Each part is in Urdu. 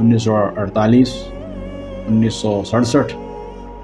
1948, 1967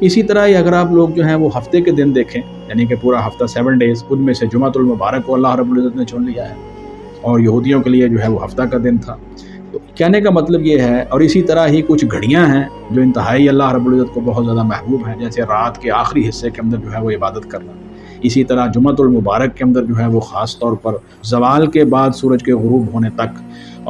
اسی طرح ہی اگر آپ لوگ جو ہیں وہ ہفتے کے دن دیکھیں، یعنی کہ پورا ہفتہ 7 ڈیز، ان میں سے جمعۃ المبارک کو اللہ رب العزت نے چن لیا ہے، اور یہودیوں کے لیے جو ہے وہ ہفتہ کا دن تھا۔ تو کہنے کا مطلب یہ ہے، اور اسی طرح ہی کچھ گھڑیاں ہیں جو انتہائی اللہ رب العزت کو بہت زیادہ محبوب ہیں، جیسے رات کے آخری حصے کے اندر جو ہے وہ عبادت کرنا۔ اسی طرح جمعۃ المبارک کے اندر جو ہے وہ خاص طور پر زوال کے بعد سورج کے غروب ہونے تک،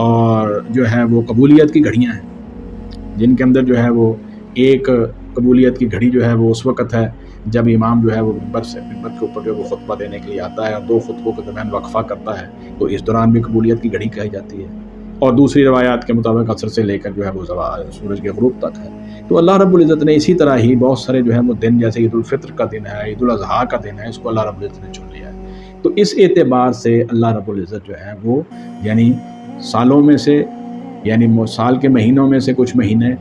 اور جو ہے وہ قبولیت کی گھڑیاں ہیں، جن کے اندر جو ہے وہ ایک قبولیت کی گھڑی جو ہے وہ اس وقت ہے جب امام جو ہے وہ منبر کے اوپر جو ہے وہ خطبہ دینے کے لیے آتا ہے اور 2 خطبوں کے درمیان وقفہ کرتا ہے، تو اس دوران بھی قبولیت کی گھڑی کہی جاتی ہے، اور دوسری روایات کے مطابق عصر سے لے کر جو ہے وہ سورج کے غروب تک ہے۔ تو اللہ رب العزت نے اسی طرح ہی بہت سارے جو ہے وہ دن، جیسے عید الفطر کا دن ہے، عید الاضحیٰ کا دن ہے، اس کو اللہ رب العزت نے چن لیا ہے۔ تو اس اعتبار سے اللہ رب العزت جو ہے وہ یعنی سالوں میں سے، یعنی سال کے مہینوں میں سے کچھ مہینے،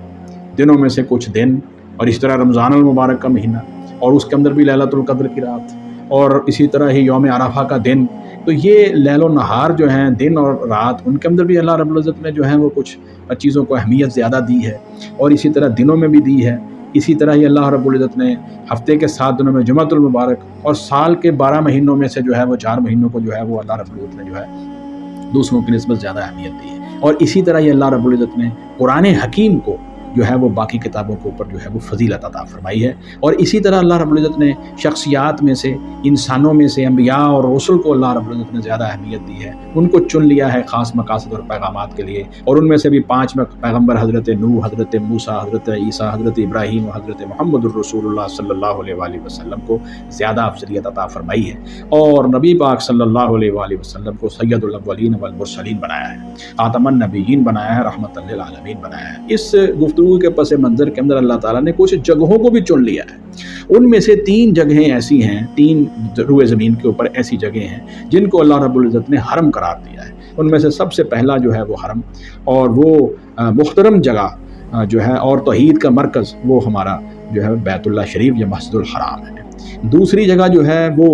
دنوں میں سے کچھ دن، اور اس طرح رمضان المبارک کا مہینہ، اور اس کے اندر بھی لیلۃ القدر کی رات، اور اسی طرح ہی یوم عرفہ کا دن، تو یہ لیل و نہار جو ہیں، دن اور رات، ان کے اندر بھی اللہ رب العزت نے جو ہے وہ کچھ چیزوں کو اہمیت زیادہ دی ہے، اور اسی طرح دنوں میں بھی دی ہے۔ اسی طرح ہی اللہ رب العزت نے ہفتے کے 7 دنوں میں جمعۃ المبارک، اور سال کے 12 مہینوں میں سے جو ہے وہ 4 مہینوں کو جو ہے وہ اللہ رب العزت نے جو ہے دوسروں کی نسبت زیادہ اہمیت دی ہے۔ اور اسی طرح ہی اللہ رب العزت نے قرآن حکیم کو جو ہے وہ باقی کتابوں کے اوپر جو ہے وہ فضیلت عطا فرمائی ہے۔ اور اسی طرح اللہ رب العزت نے شخصیات میں سے، انسانوں میں سے انبیاء اور رسل کو اللہ رب العزت نے زیادہ اہمیت دی ہے، ان کو چن لیا ہے خاص مقاصد اور پیغامات کے لیے، اور ان میں سے بھی 5 پیغمبر حضرت نوح، حضرت موسیٰ، حضرت عیسیٰ، حضرت ابراہیم اور حضرت محمد الرسول اللہ صلی اللہ علیہ وآلہ وسلم کو زیادہ افضلیت عطا فرمائی ہے، اور نبی پاک صلی اللہ علیہ وآلہ وسلم کو سید الاولین والمرسلین بنایا ہے، خاتم النبیین بنایا ہے، رحمت للعالمین بنایا ہے۔ اس گفتگو کے پس منظر کے اندر اللہ تعالیٰ نے کچھ جگہوں کو بھی چن لیا ہے۔ ان میں سے 3 جگہیں ایسی ہیں، 3 روئے زمین کے اوپر ایسی جگہیں ہیں جن کو اللہ رب العزت نے حرم قرار دیا ہے۔ ان میں سے سب سے پہلا جو ہے وہ حرم، اور وہ محترم جگہ جو ہے اور توحید کا مرکز، وہ ہمارا جو ہے بیت اللہ شریف یا مسجد الحرام ہے۔ دوسری جگہ جو ہے وہ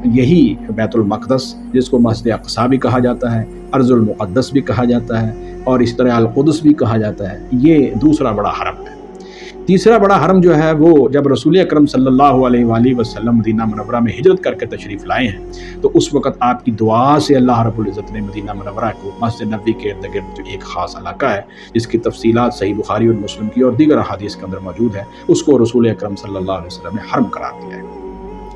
یہی بیت المقدس، جس کو مسجد اقصیٰ بھی کہا جاتا ہے، ارض المقدس بھی کہا جاتا ہے، اور اس طرح القدس بھی کہا جاتا ہے، یہ دوسرا بڑا حرم ہے۔ تیسرا بڑا حرم جو ہے وہ جب رسول اکرم صلی اللہ علیہ وآلہ وسلم مدینہ منورہ میں ہجرت کر کے تشریف لائے ہیں، تو اس وقت آپ کی دعا سے اللہ رب العزت نے مدینہ منورہ کو، مسجد نبوی کے ارد گرد جو ایک خاص علاقہ ہے جس کی تفصیلات صحیح بخاری اور مسلم کی اور دیگر احادیث کے اندر موجود ہے، اس کو رسول اکرم صلی اللہ علیہ وسلم نے حرم قرار دیا ہے۔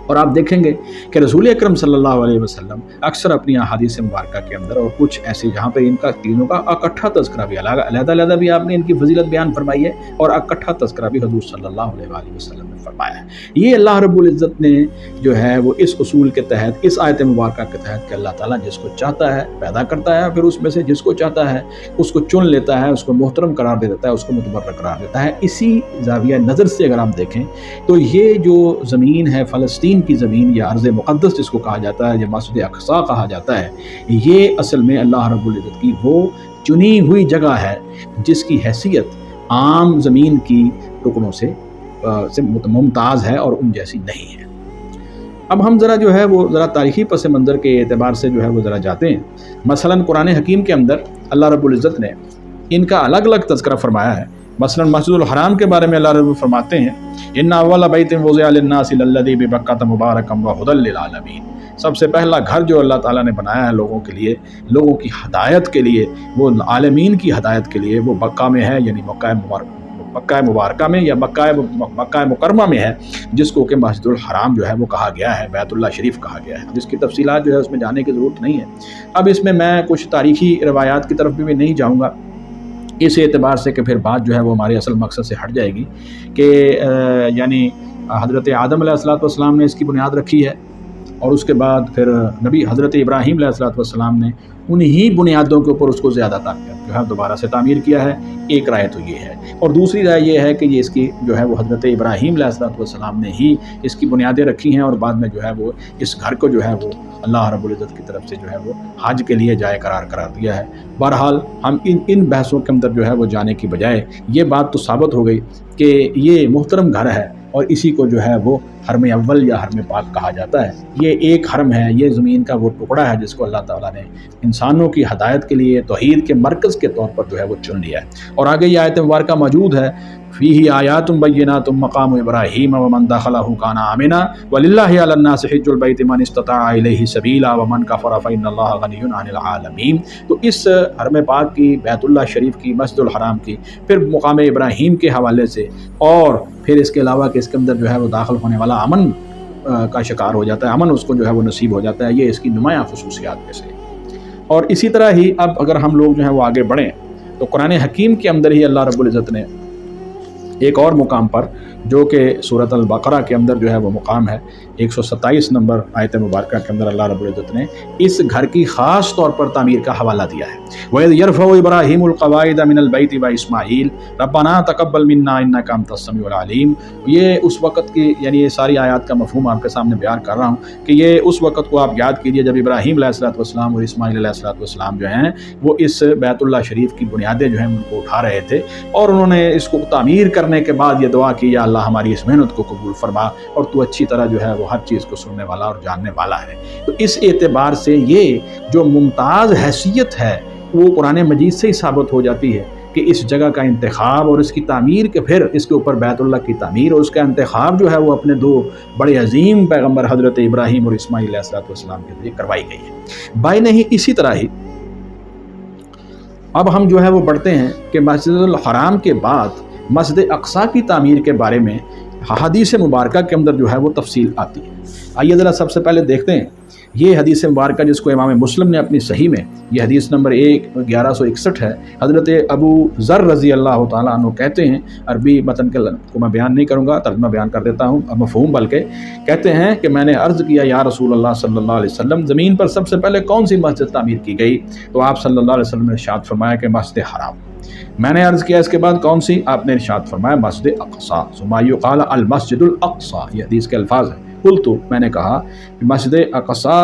اور آپ دیکھیں گے کہ رسول اکرم صلی اللہ علیہ وسلم اکثر اپنی احادیث مبارکہ کے اندر، اور کچھ ایسے جہاں پہ ان کا تینوں کا اکٹھا تذکرہ بھی علیحدہ بھی آپ نے ان کی فضیلت بیان فرمائی ہے، اور اکٹھا تذکرہ بھی حضور صلی اللہ علیہ وآلہ وسلم نے فرمایا ہے۔ یہ اللہ رب العزت نے جو ہے وہ اس اصول کے تحت، اس آیت مبارکہ کے تحت، کہ اللہ تعالیٰ جس کو چاہتا ہے پیدا کرتا ہے، پھر اس میں سے جس کو چاہتا ہے اس کو چن لیتا ہے، اس کو محترم قرار دے دیتا ہے، اس کو متبرک قرار دیتا ہے۔ اسی زاویہ نظر سے اگر آپ دیکھیں تو یہ جو زمین ہے، فلسطین کی زمین یا ارض مقدس جس کو کہا جاتا ہے، یا مسجد اقصیٰ کہا جاتا ہے، یہ اصل میں اللہ رب العزت کی وہ چنی ہوئی جگہ ہے جس کی حیثیت عام زمین کی رکنوں سے ممتاز ہے اور ان جیسی نہیں ہے۔ اب ہم ذرا جو ہے وہ تاریخی پس منظر کے اعتبار سے جو ہے وہ جاتے ہیں۔ مثلا قرآن حکیم کے اندر اللہ رب العزت نے ان کا الگ الگ تذکرہ فرمایا ہے۔ مثلا مسجد الحرام کے بارے میں اللہ رب فرماتے ہیں، ان اول بیت وضع للناس للذی ببکۃ مبارکا وہدی للعالمین، سب سے پہلا گھر جو اللہ تعالیٰ نے بنایا ہے لوگوں کے لیے، لوگوں کی ہدایت کے لیے، وہ عالمین کی ہدایت کے لیے، وہ مکہ میں ہے، یعنی مکہ مبارکہ میں یا مکہ مکرمہ میں ہے، جس کو کہ مسجد الحرام جو ہے وہ کہا گیا ہے، بیت اللہ شریف کہا گیا ہے، جس کی تفصیلات جو ہے اس میں جانے کی ضرورت نہیں ہے۔ اب اس میں کچھ تاریخی روایات کی طرف بھی نہیں جاؤں گا، اس اعتبار سے کہ پھر بات جو ہے وہ ہمارے اصل مقصد سے ہٹ جائے گی، کہ یعنی حضرت آدم علیہ السلام نے اس کی بنیاد رکھی ہے، اور اس کے بعد پھر نبی حضرت ابراہیم علیہ السلام نے انہی بنیادوں کے اوپر اس کو زیادہ جو ہے دوبارہ سے تعمیر کیا ہے۔ ایک رائے تو یہ ہے، اور دوسری رائے یہ ہے کہ یہ اس کی جو ہے وہ حضرت ابراہیم علیہ السلام نے ہی اس کی بنیادیں رکھی ہیں، اور بعد میں جو ہے وہ اس گھر کو جو ہے وہ اللہ رب العزت کی طرف سے جو ہے وہ حج کے لیے جائے قرار دیا ہے۔ بہرحال ہم ان بحثوں کے اندر جو ہے وہ جانے کی بجائے یہ بات تو ثابت ہو گئی کہ یہ محترم گھر ہے، اور اسی کو جو ہے وہ حرم اول یا حرم پاک کہا جاتا ہے۔ یہ ایک حرم ہے، یہ زمین کا وہ ٹکڑا ہے جس کو اللہ تعالیٰ نے انسانوں کی ہدایت کے لیے توحید کے مرکز کے طور پر جو ہے وہ چن لیا ہے۔ اور آگے یہ آیت مبارکہ موجود ہے، فیہ آیات بینات مقام ابراہیم ومن دخلہ کان آمنا وللہ علی الناس حج البیت من استطاع الیہ سبیلا ومن کفر فإن اللہ غنی عن العالمین۔ تو اس حرم پاک کی، بیت اللہ شریف کی، مسجد الحرام کی، پھر مقام ابراہیم کے حوالے سے، اور پھر اس کے علاوہ کہ اس کے اندر جو ہے وہ داخل ہونے والا امن کا شکار ہو جاتا ہے، امن اس کو جو ہے وہ نصیب ہو جاتا ہے، یہ اس کی نمایاں خصوصیات میں سے۔ اور اسی طرح ہی اب اگر ہم لوگ جو ہیں وہ آگے بڑھیں تو قرآن حکیم کے اندر ہی اللہ رب العزت نے ایک اور مقام پر، جو کہ سورۃ البقرہ کے اندر جو ہے وہ مقام ہے 127 نمبر آیت مبارکہ کے اندر، اللہ رب العزت نے اس گھر کی خاص طور پر تعمیر کا حوالہ دیا ہے۔ وَإِذْ يَرْفَعُ إِبْرَاهِيمُ الْقَوَاعِدَ مِنَ الْبَيْتِ وَإِسْمَاعِيلُ رَبَّنَا تَقَبَّلْ مِنَّا إِنَّكَ أَنْتَ السَّمِيعُ الْعَلِيمُ۔ یہ اس وقت کی، یعنی یہ ساری آیات کا مفہوم آپ کے سامنے بیان کر رہا ہوں کہ یہ اس وقت کو آپ یاد کیجئے جب ابراہیم علیہ الصلوۃ والسلام اور اسماعیل علیہ الصلوۃ والسلام جو ہیں وہ اس بیت اللہ شریف کی بنیادیں جو ہیں ان کو اٹھا رہے تھے، اور انہوں نے اس کو تعمیر کرنے کے بعد یہ دعا کی، یا اللہ ہماری اس محنت کو قبول فرما، اور تو اچھی طرح جو ہے وہ ہر چیز کو سننے والا اور جاننے والا ہے۔ تو اس اعتبار سے یہ جو ممتاز حیثیت ہے وہ قرآن مجید سے ہی ثابت ہو جاتی ہے کہ اس جگہ کا انتخاب اور اس کی تعمیر کے، پھر اس کے اوپر بیت اللہ کی تعمیر اور اس کا انتخاب جو ہے وہ اپنے دو بڑے عظیم پیغمبر حضرت ابراہیم اور اسماعیل علیہ الصلوۃ والسلام کے ذریعے کروائی گئی ہے۔ بھائی نہیں، اسی طرح ہی اب ہم جو ہے وہ بڑھتے ہیں کہ مسجد الحرام کے بعد مسجد اقصیٰ کی تعمیر کے بارے میں حدیث مبارکہ کے اندر جو ہے وہ تفصیل آتی ہے۔ آئیے ذرا سب سے پہلے دیکھتے ہیں یہ حدیث مبارکہ جس کو امام مسلم نے اپنی صحیح میں، یہ حدیث نمبر 1161 ہے۔ حضرت ابو ذر رضی اللہ تعالیٰ عنہ کہتے ہیں، عربی متن کو میں بیان نہیں کروں گا، ترجمہ بیان کر دیتا ہوں، مفہوم بلکہ، کہتے ہیں کہ میں نے عرض کیا یا رسول اللہ صلی اللہ علیہ وسلم، زمین پر سب سے پہلے کون سی مسجد تعمیر کی گئی؟ تو آپ صلی اللہ علیہ وسلم نے ارشاد فرمایا کہ مسجد حرام۔ میں نے عرض کیا اس کے بعد کون سی؟ آپ نے ارشاد فرمایا مسجد اقصیٰ، ثم یقال المسجد الاقصیٰ، یہ حدیث کے الفاظ ہیں۔ قلت، میں نے کہا کہ مسجد اقصیٰ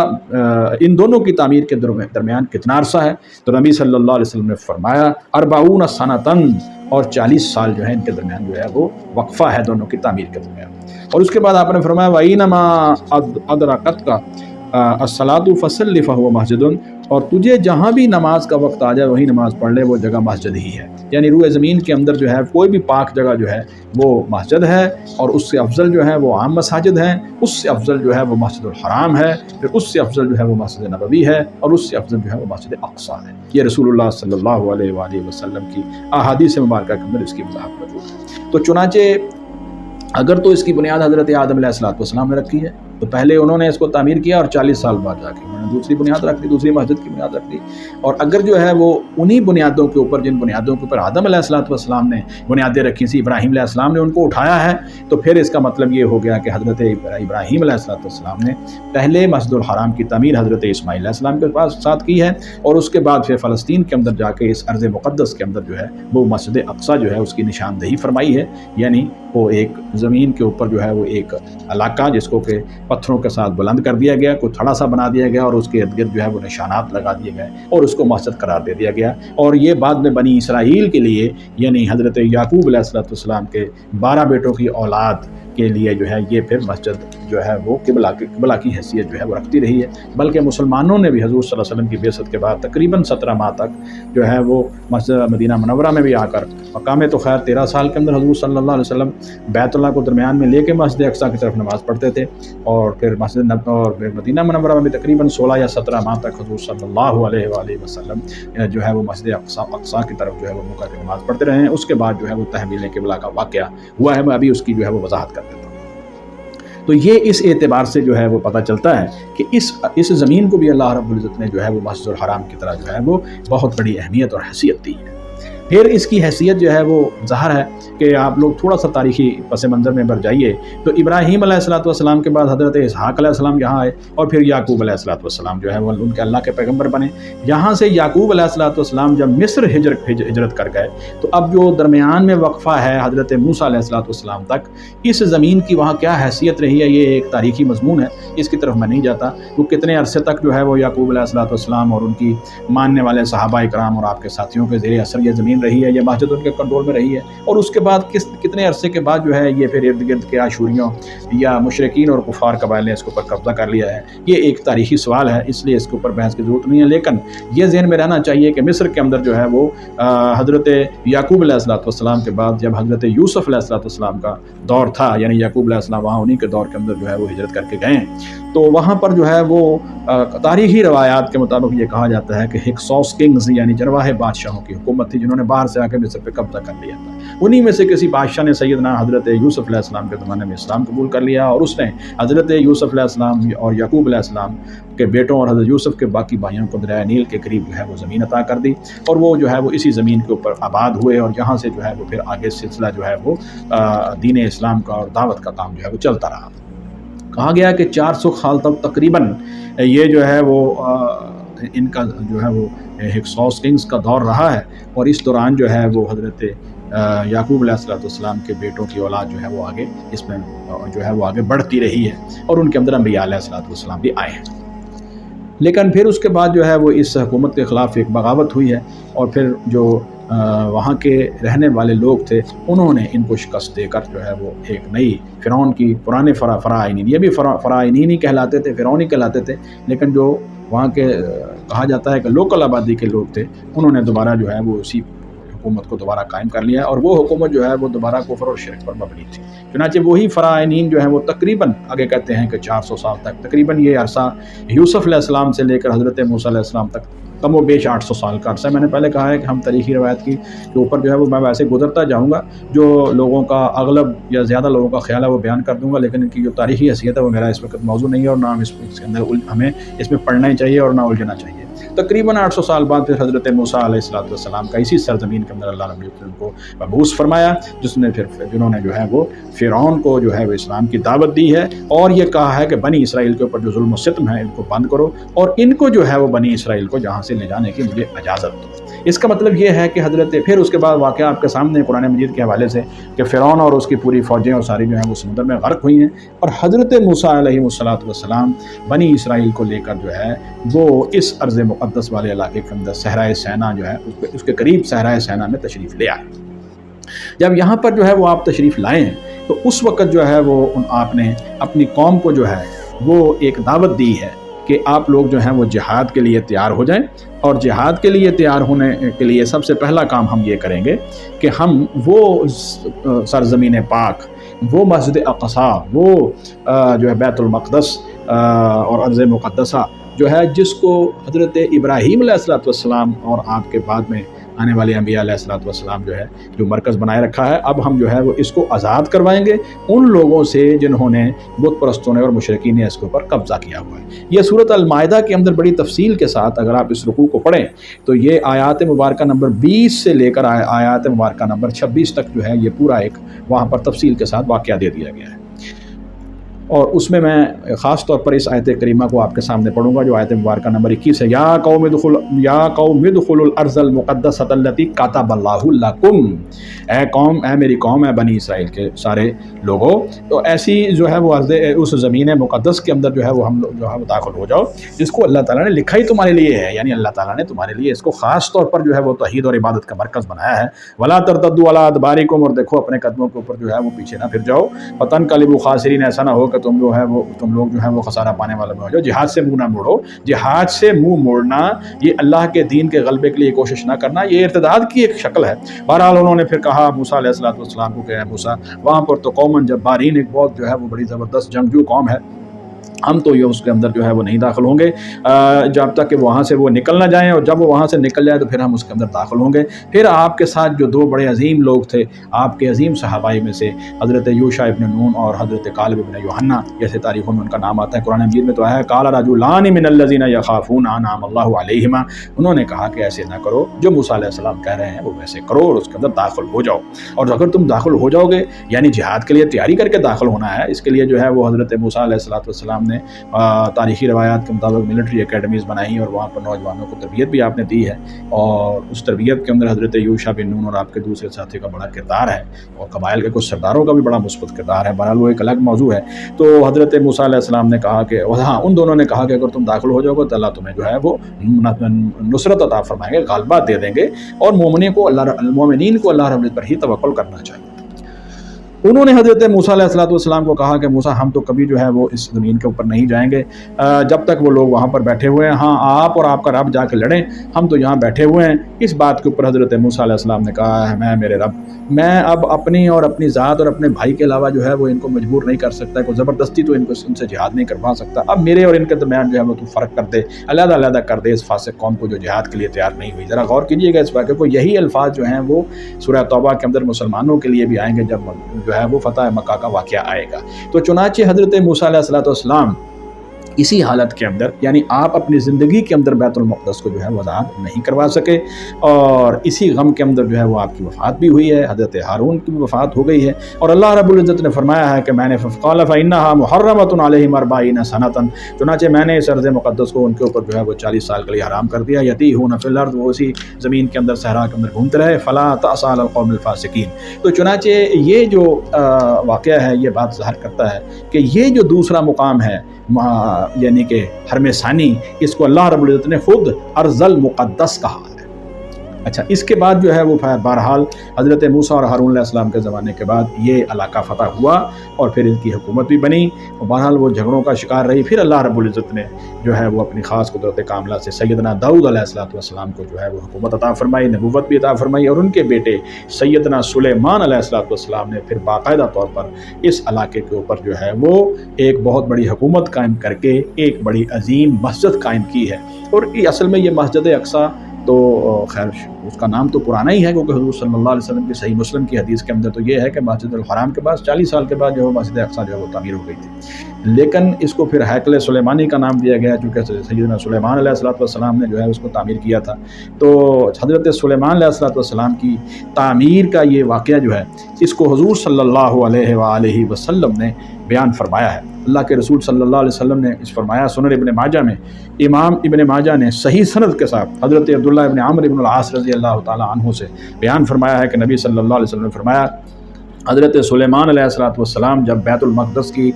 ان دونوں کی تعمیر کے درمیان کتنا عرصہ ہے؟ تو نبی صلی اللہ علیہ وسلم نے فرمایا 40 سنتاً، اور 40 سال جو ہے ان کے درمیان جو ہے وہ وقفہ ہے دونوں کی تعمیر کے درمیان۔ اور اس کے بعد آپ نے فرمایا وَإِنَّمَا أَدْرَكَتْكَ الصَّلَاةُ فَصَلِّ فَهُوَ مَسْجِدٌ، اور تجھے جہاں بھی نماز کا وقت آ جائے وہی نماز پڑھ لے، وہ جگہ مسجد ہی ہے۔ یعنی روئے زمین کے اندر جو ہے کوئی بھی پاک جگہ جو ہے وہ مسجد ہے، اور اس سے افضل جو ہے وہ عام مساجد ہیں، اس سے افضل جو ہے وہ مسجد الحرام ہے، پھر اس سے افضل جو ہے وہ مسجد نبوی ہے، اور اس سے افضل جو ہے وہ مسجد اقصیٰ ہے۔ یہ رسول اللہ صلی اللہ علیہ وآلہ وسلم کی احادیث مبارکہ کے اندر اس کی وضاحت موجود ہے۔ تو چنانچہ اگر تو اس کی بنیاد حضرت آدم علیہ الصلوۃ والسلام نے رکھی ہے، تو پہلے انہوں نے اس کو تعمیر کیا اور 40 سال بعد جا کے انہوں نے دوسری بنیاد رکھ دی، دوسری مسجد کی بنیاد رکھ دی۔ اور اگر جو ہے وہ انہی بنیادوں کے اوپر، جن بنیادوں کے اوپر آدم علیہ الصلوۃ والسلام نے بنیادیں رکھی تھیں، ابراہیم علیہ السلام نے ان کو اٹھایا ہے، تو پھر اس کا مطلب یہ ہو گیا کہ حضرت ابراہیم علیہ الصلوۃ والسلام نے پہلے مسجد الحرام کی تعمیر حضرت اسماعیل علیہ السلام کے ساتھ کی ہے، اور اس کے بعد پھر فلسطین کے اندر جا کے اس ارض مقدس کے اندر جو ہے وہ مسجد اقصیٰ جو ہے اس کی نشاندہی فرمائی ہے۔ یعنی وہ ایک زمین کے اوپر جو ہے وہ ایک علاقہ جس کو کہ پتھروں کے ساتھ بلند کر دیا گیا، کوئی تھوڑا سا بنا دیا گیا، اور اس کے ارد گرد جو ہے وہ نشانات لگا دیے گئے اور اس کو مسجد قرار دے دیا گیا۔ اور یہ بعد میں بنی اسرائیل کے لیے، یعنی حضرت یعقوب علیہ السلام کے 12 بیٹوں کی اولاد کے لیے جو ہے یہ پھر مسجد جو ہے وہ قبلہ کی حیثیت جو ہے وہ رکھتی رہی ہے۔ بلکہ مسلمانوں نے بھی حضور صلی اللہ علیہ وسلم کی بعثت کے بعد تقریباً 17 ماہ تک جو ہے وہ مسجد مدینہ منورہ میں بھی آ کر مقام تو خیر 13 سال کے اندر حضور صلی اللہ علیہ وسلم بیت اللہ کو درمیان میں لے کے مسجد اقصیٰ کی طرف نماز پڑھتے تھے، اور پھر اور پھر مدینہ منورہ میں بھی تقریباً 16 یا 17 ماہ تک حضور صلی اللہ علیہ وآلہ وسلم جو ہے وہ مسجد اقصیٰ کی طرف جو ہے وہ منہ کر کے نماز پڑھتے رہے ہیں۔ اس کے بعد جو ہے وہ تحویل قبلہ کا واقعہ ہوا ہے، میں ابھی اس کی جو ہے وہ وضاحت کر دیتا ہوں۔ تو یہ اس اعتبار سے جو ہے وہ پتہ چلتا ہے کہ اس زمین کو بھی اللہ رب العزت نے جو ہے وہ مسجد الحرام کی طرح جو ہے وہ بہت بڑی اہمیت اور حیثیت دی ہے۔ پھر اس کی حیثیت جو ہے وہ ظاہر ہے کہ آپ لوگ تھوڑا سا تاریخی پس منظر میں بڑھ جائیے تو ابراہیم علیہ الصلوۃ والسلام کے بعد حضرت اسحاق علیہ السلام یہاں آئے، اور پھر یعقوب علیہ الصلوۃ والسلام جو ہے وہ ان کے اللہ کے پیغمبر بنے۔ یہاں سے یعقوب علیہ الصلوۃ والسلام جب مصر ہجرت کر گئے تو اب جو درمیان میں وقفہ ہے حضرت موسیٰ علیہ الصلوۃ والسلام تک، اس زمین کی وہاں کیا حیثیت رہی ہے، یہ ایک تاریخی مضمون ہے، اس کی طرف میں نہیں جاتا۔ وہ کتنے عرصے تک جو ہے وہ یعقوب علیہ الصلوۃ والسلام اور ان کی ماننے والے صحابہ کرام اور آپ کے ساتھیوں کے زیر اثر یہ زمین زمین رہی ہے، یہ مسجد ان کے کنٹرول میں رہی ہے، اور اس کے بعد کتنے عرصے کے بعد جو ہے یہ پھر ارد گرد کے عاشوریوں یا مشرکین اور کفار قبائل نے اس کے اوپر قبضہ کر لیا ہے؟ یہ ایک تاریخی سوال ہے، اس لیے اس کے اوپر بحث کی ضرورت نہیں ہے، لیکن یہ ذہن میں رہنا چاہیے کہ مصر کے اندر جو ہے وہ حضرت یعقوب علیہ السلام کے بعد جب حضرت یوسف علیہ السلام کا دور تھا، یعنی یعقوب علیہ السلام وہاں انہی کے دور کے اندر جو ہے وہ ہجرت کر کے گئے، تو وہاں پر جو ہے وہ تاریخی روایات کے مطابق یہ کہا جاتا ہے کہ ہکسوس کنگز یعنی جرواہ بادشاہوں کی حکومت تھی، جنہوں نے باہر سے آ کے مصر پہ قبضہ کر لیا تھا۔ انہی میں سے کسی بادشاہ نے سیدنا حضرت یوسف علیہ السلام کے زمانے میں اسلام قبول کر لیا، اور اس نے حضرت یوسف علیہ السلام اور یعقوب علیہ السلام کے بیٹوں اور حضرت یوسف کے باقی بھائیوں کو دریائے نیل کے قریب جو ہے وہ زمین عطا کر دی، اور وہ جو ہے وہ اسی زمین کے اوپر آباد ہوئے، اور یہاں سے جو ہے وہ پھر آگے سلسلہ جو ہے وہ دین اسلام کا اور دعوت کا کام جو ہے وہ چلتا رہا۔ کہا گیا کہ 400 سال تک تقریباً یہ جو ہے وہ ان کا جو ہے وہ ہکسوس کنگز کا دور رہا ہے، اور اس دوران جو ہے وہ حضرت یعقوب علیہ السلام کے بیٹوں کی اولاد جو ہے وہ آگے اس میں جو ہے وہ آگے بڑھتی رہی ہے، اور ان کے اندر انبیاء علیہ السلام بھی آئے ہیں۔ لیکن پھر اس کے بعد جو ہے وہ اس حکومت کے خلاف ایک بغاوت ہوئی ہے، اور پھر جو وہاں کے رہنے والے لوگ تھے انہوں نے ان کو شکست دے کر جو ہے وہ ایک نئی فرعون کی پرانے فراعنین، یہ بھی فراعنین ہی کہلاتے تھے، فرعون ہی کہلاتے تھے، لیکن جو وہاں کے کہا جاتا ہے کہ لوکل آبادی کے لوگ تھے، انہوں نے دوبارہ جو ہے وہ اسی حکومت کو دوبارہ قائم کر لیا، اور وہ حکومت جو ہے وہ دوبارہ کفر اور شرک پر مبنی تھی۔ چنانچہ وہی فراعنین جو ہیں وہ تقریباً آگے کہتے ہیں کہ 400 سال تک، تقریباً یہ عرصہ یوسف علیہ السلام سے لے کر حضرت موسیٰ علیہ السلام تک کم و بیش 800 سال کا عرصہ ہے۔ میں نے پہلے کہا ہے کہ ہم تاریخی روایت کے اوپر جو ہے وہ میں ویسے گزرتا جاؤں گا، جو لوگوں کا اغلب یا زیادہ لوگوں کا خیال ہے وہ بیان کر دوں گا، لیکن ان کی جو تاریخی حیثیت ہے وہ میرا اس وقت موضوع نہیں ہے، اور نہ ہم اس کے اندر ہمیں اس میں پڑھنا ہی چاہیے اور نہ الجھنا چاہیے۔ تقریباً 800 سال بعد پھر حضرت موسیٰ علیہ السلام کا اسی سرزمین کے اندر اللہ رب العزت کو مبعوث فرمایا، جنہوں نے جو ہے وہ فرعون کو جو ہے وہ اسلام کی دعوت دی ہے، اور یہ کہا ہے کہ بنی اسرائیل کے اوپر جو ظلم و ستم ہے ان کو بند کرو، اور ان کو جو ہے وہ بنی اسرائیل کو جہاں سے لے جانے کی مجھے اجازت دو۔ اس کا مطلب یہ ہے کہ پھر اس کے بعد واقعہ آپ کے سامنے قرآن مجید کے حوالے سے کہ فرعون اور اس کی پوری فوجیں اور ساری جو ہیں وہ سمندر میں غرق ہوئی ہیں، اور حضرت موسیٰ علیہ السلام بنی اسرائیل کو لے کر جو ہے وہ اس ارض مقدس والے علاقے کے اندر صحرائے سینا جو ہے اس کے قریب صحرائے سینا میں تشریف لے آئے۔ جب یہاں پر جو ہے وہ آپ تشریف لائے ہیں تو اس وقت جو ہے وہ آپ نے اپنی قوم کو جو ہے وہ ایک دعوت دی ہے کہ آپ لوگ جو ہیں وہ جہاد کے لیے تیار ہو جائیں، اور جہاد کے لیے تیار ہونے کے لیے سب سے پہلا کام ہم یہ کریں گے کہ ہم وہ سرزمین پاک، وہ مسجد اقصی، وہ جو ہے بیت المقدس اور ارض مقدسہ جو ہے جس کو حضرت ابراہیم علیہ السلام اور آپ کے بعد میں آنے والے انبیاء علیہ السلام جو ہے جو مرکز بنائے رکھا ہے، اب ہم جو ہے وہ اس کو آزاد کروائیں گے ان لوگوں سے جنہوں نے بت پرستوں نے اور مشرکین نے اس کے اوپر قبضہ کیا ہوا ہے۔ یہ سورۃ المائدہ کے اندر بڑی تفصیل کے ساتھ اگر آپ اس رکوع کو پڑھیں تو یہ آیات مبارکہ نمبر 20 سے لے کر آیات مبارکہ نمبر 26 تک جو ہے یہ پورا ایک وہاں پر تفصیل کے ساتھ واقعہ دے دیا گیا ہے، اور اس میں خاص طور پر اس آیت کریمہ کو آپ کے سامنے پڑھوں گا جو آیت مبارکہ نمبر 21 ہے۔ یا قوم ادخلوا الارض المقدسۃ التی کتب اللہ لکم، اے قوم، اے میری قوم، اے بنی اسرائیل کے سارے لوگوں، تو ایسی جو ہے وہ اس زمین مقدس کے اندر جو ہے وہ ہم لوگ جو ہے وہ داخل ہو جاؤ جس کو اللہ تعالیٰ نے لکھا ہی تمہارے لیے ہے، یعنی اللہ تعالیٰ نے تمہارے لیے اس کو خاص طور پر جو ہے وہ توحید اور عبادت کا مرکز بنایا ہے۔ ولا ترتدوا علی ادبارکم، اور دیکھو اپنے قدموں کے اوپر جو ہے وہ پیچھے نہ پھر جاؤ۔ فتنقلبوا خاسرین، ایسا نہ ہو کہ تم لوگ جو ہیں وہ خسارہ پانے والے میں ہو جاؤ۔ جہاد سے منہ نہ موڑو، جہاد سے منہ موڑنا یہ اللہ کے دین کے غلبے کے لیے کوشش نہ کرنا، یہ ارتداد کی ایک شکل ہے۔ بہرحال انہوں نے پھر کہا موسیٰ علیہ السلام کو کہ اے موسیٰ، وہاں پر تو قومن جبارین، ایک بہت جو ہے وہ بڑی زبردست جنگجو قوم ہے، ہم تو یہ اس کے اندر جو ہے وہ نہیں داخل ہوں گے جب تک کہ وہاں سے وہ نکل نہ جائیں، اور جب وہ وہاں سے نکل جائے تو پھر ہم اس کے اندر داخل ہوں گے۔ پھر آپ کے ساتھ جو دو بڑے عظیم لوگ تھے آپ کے عظیم صحابائی میں سے، حضرت یوشع ابن نون اور حضرت کالب ابن یوحنا، جیسے تاریخوں میں ان کا نام آتا ہے، قرآن مجید میں تو آیا ہے قال رجلان من الذین یخافون انعم اللہ علیہما، انہوں نے کہا کہ ایسے نہ کرو، جو موسیٰ علیہ السلام کہہ رہے ہیں وہ ویسے کرو اور اس کے اندر داخل ہو جاؤ۔ اور اگر تم داخل ہو جاؤ گے یعنی جہاد کے لیے تیاری کر کے داخل ہونا ہے، اس کے لیے جو ہے وہ حضرت موسیٰ علیہ السلام السلام نے تاریخی روایات کے مطابق ملٹری اکیڈمیز بنائی اور وہاں پر نوجوانوں کو تربیت بھی آپ نے دی ہے، اور اس تربیت کے اندر حضرت یوشع بن نون اور آپ کے دوسرے ساتھی کا بڑا کردار ہے، اور قبائل کے کچھ سرداروں کا بھی بڑا مثبت کردار ہے۔ بہرحال وہ ایک الگ موضوع ہے۔ تو حضرت موسیٰ علیہ السلام نے کہا کہ ہاں، ان دونوں نے کہا کہ اگر تم داخل ہو جاؤ گے تو اللہ تمہیں جو ہے وہ نصرت عطا فرمائیں گے، غالبہ دے دیں گے، اور مومنین کو اللہ رب العزت پر ہی توکل کرنا چاہیے۔ انہوں نے حضرت موسیٰ علیہ السلام کو کہا کہ موسیٰ، ہم تو کبھی جو ہے وہ اس زمین کے اوپر نہیں جائیں گے جب تک وہ لوگ وہاں پر بیٹھے ہوئے ہیں، ہاں آپ اور آپ کا رب جا کے لڑیں، ہم تو یہاں بیٹھے ہوئے ہیں۔ اس بات کے اوپر حضرت موسیٰ علیہ السلام نے کہا ہے، میرے رب، میں اب اپنی اور اپنی ذات اور اپنے بھائی کے علاوہ جو ہے وہ ان کو مجبور نہیں کر سکتا، کوئی زبردستی تو ان سے جہاد نہیں کروا سکتا، اب میرے اور ان کے درمیان جو ہے وہ تو فرق کر دے، علیحدہ علیحدہ کر دے اس فاسق قوم کو جو جہاد کے لیے تیار نہیں ہوئی۔ ذرا غور کیجیے گا اس واقعے کو، یہی الفاظ جو ہیں وہ سورہ توبہ کے اندر مسلمانوں کے لیے بھی آئیں گے جب جو ہے وہ فتح مکہ کا واقعہ آئے گا۔ تو چنانچہ حضرت موسیٰ علیہ السلام اسی حالت کے اندر، یعنی آپ اپنی زندگی کے اندر بیت المقدس کو جو ہے وضاحت نہیں کروا سکے، اور اسی غم کے اندر جو ہے وہ آپ کی وفات بھی ہوئی ہے، حضرت ہارون کی بھی وفات ہو گئی ہے، اور اللہ رب العزت نے فرمایا ہے کہ میں نے قال فإنها محرمة علیہم 40 سنة، چنانچہ میں نے اس ارض مقدس کو ان کے اوپر جو ہے وہ 40 سال کے لیے حرام کر دیا، یتیہون فی الارض، وہ اسی زمین کے اندر صحرا کے اندر گھومتے رہے، فلا تأس علی القوم الفاسقین۔ تو چنانچہ یہ جو واقعہ ہے یہ بات ظاہر کرتا ہے کہ یہ جو دوسرا مقام ہے، یعنی کہ حرم ثانی، اس کو اللہ رب العزت نے خود ارض المقدس کہا ہے۔ اچھا، اس کے بعد جو ہے وہ بہرحال حضرت موسیٰ اور ہارون علیہ السلام کے زمانے کے بعد یہ علاقہ فتح ہوا، اور پھر ان کی حکومت بھی بنی، اور بہرحال وہ جھگڑوں کا شکار رہی۔ پھر اللہ رب العزت نے جو ہے وہ اپنی خاص قدرت کاملہ سے سیدنا داؤد علیہ السلام کو جو ہے وہ حکومت عطا فرمائی، نبوت بھی عطا فرمائی، اور ان کے بیٹے سیدنا سلیمان علیہ السلام نے پھر باقاعدہ طور پر اس علاقے کے اوپر جو ہے وہ ایک بہت بڑی حکومت قائم کر کے ایک بڑی عظیم مسجد قائم کی ہے۔ اور اصل میں یہ مسجد اقصیٰ تو خیر اس کا نام تو پرانا ہی ہے، کیونکہ حضور صلی اللہ علیہ وسلم کی صحیح مسلم کی حدیث کے اندر تو یہ ہے کہ مسجد الحرام کے بعد 40 سال کے بعد جو ہے مسجد اقصیٰ جو ہے وہ تعمیر ہو گئی تھی، لیکن اس کو پھر ہیکل سلیمانی کا نام دیا گیا، چونکہ سیدنا سلیمان علیہ السلام نے جو ہے اس کو تعمیر کیا تھا۔ تو حضرت سلیمان علیہ السلام کی تعمیر کا یہ واقعہ جو ہے اس کو حضور صلی اللہ علیہ وآلہ وسلم نے بیان فرمایا ہے۔ اللہ کے رسول صلی اللہ علیہ وسلم نے اس فرمایا، سنن ابن ماجہ میں امام ابن ماجہ نے صحیح سند کے ساتھ حضرت عبداللہ ابن عمرو ابن العاص رضی اللہ تعالی عنہ سے بیان فرمایا ہے کہ نبی صلی اللہ علیہ وسلم نے فرمایا، حضرت سلیمان علیہ السلام جب بیت المقدس کی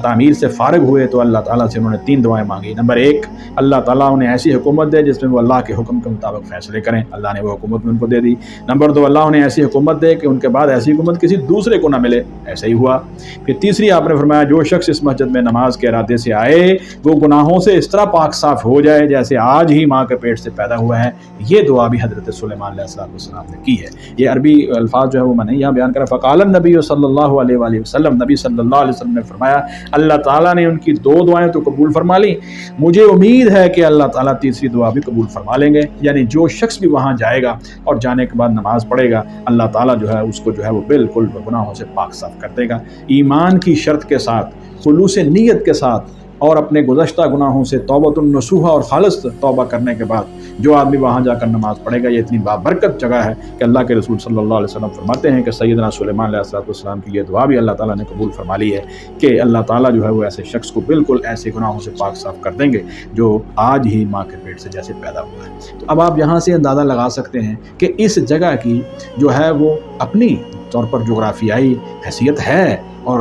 تعمیر سے فارغ ہوئے تو اللہ تعالیٰ سے انہوں نے 3 دعائیں مانگی۔ نمبر 1، اللہ تعالیٰ انہیں ایسی حکومت دے جس میں وہ اللہ کے حکم کے مطابق فیصلے کریں، اللہ نے وہ حکومت ان کو دے دی۔ نمبر 2، اللہ انہیں ایسی حکومت دے کہ ان کے بعد ایسی حکومت کسی دوسرے کو نہ ملے، ایسا ہی ہوا۔ پھر تیسری آپ نے فرمایا، جو شخص اس مسجد میں نماز کے ارادے سے آئے وہ گناہوں سے اس طرح پاک صاف ہو جائے جیسے آج ہی ماں کے پیٹ سے پیدا ہوا ہے۔ یہ دعا بھی حضرت سلیمان علیہ السلام نے کی ہے۔ یہ عربی الفاظ جو ہے وہ میں نے یہاں بیان کرا۔ فقال النبی صلی اللہ علیہ وآلہ وسلم، نبی صلی اللہ علیہ وسلم نے فرمایا، اللہ تعالیٰ نے ان کی 2 دعائیں تو قبول فرما لی، مجھے امید ہے کہ اللہ تعالیٰ تیسری دعا بھی قبول فرما لیں گے، یعنی جو شخص بھی وہاں جائے گا اور جانے کے بعد نماز پڑھے گا، اللہ تعالیٰ جو ہے اس کو جو ہے وہ بالکل گناہوں سے پاک صاف کر دے گا۔ ایمان کی شرط کے ساتھ، خلوص نیت کے ساتھ، اور اپنے گزشتہ گناہوں سے توبۃ النصوحہ اور خالص توبہ کرنے کے بعد جو آدمی وہاں جا کر نماز پڑھے گا، یہ اتنی بابرکت جگہ ہے کہ اللہ کے رسول صلی اللہ علیہ وسلم فرماتے ہیں کہ سیدنا سلیمان علیہ السلام کی یہ دعا بھی اللہ تعالیٰ نے قبول فرما لی ہے کہ اللہ تعالیٰ جو ہے وہ ایسے شخص کو بالکل ایسے گناہوں سے پاک صاف کر دیں گے جو آج ہی ماں کے پیٹ سے جیسے پیدا ہوا ہے۔ تو اب آپ یہاں سے اندازہ لگا سکتے ہیں کہ اس جگہ کی جو ہے وہ اپنی طور پر جغرافیائی حیثیت ہے، اور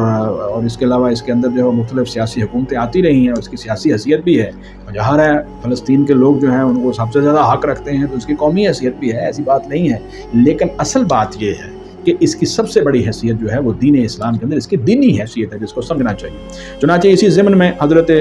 اس کے علاوہ اس کے اندر جو ہے مختلف سیاسی حکومتیں آتی رہی ہیں، اور اس کی سیاسی حیثیت بھی ہے۔ ظاہر ہے فلسطین کے لوگ جو ہیں ان کو سب سے زیادہ حق رکھتے ہیں، تو اس کی قومی حیثیت بھی ہے، ایسی بات نہیں ہے، لیکن اصل بات یہ ہے کہ اس کی سب سے بڑی حیثیت جو ہے وہ دین اسلام کے اندر اس کی دینی حیثیت ہے، جس کو سمجھنا چاہیے۔ چنانچہ اسی ضمن میں حضرت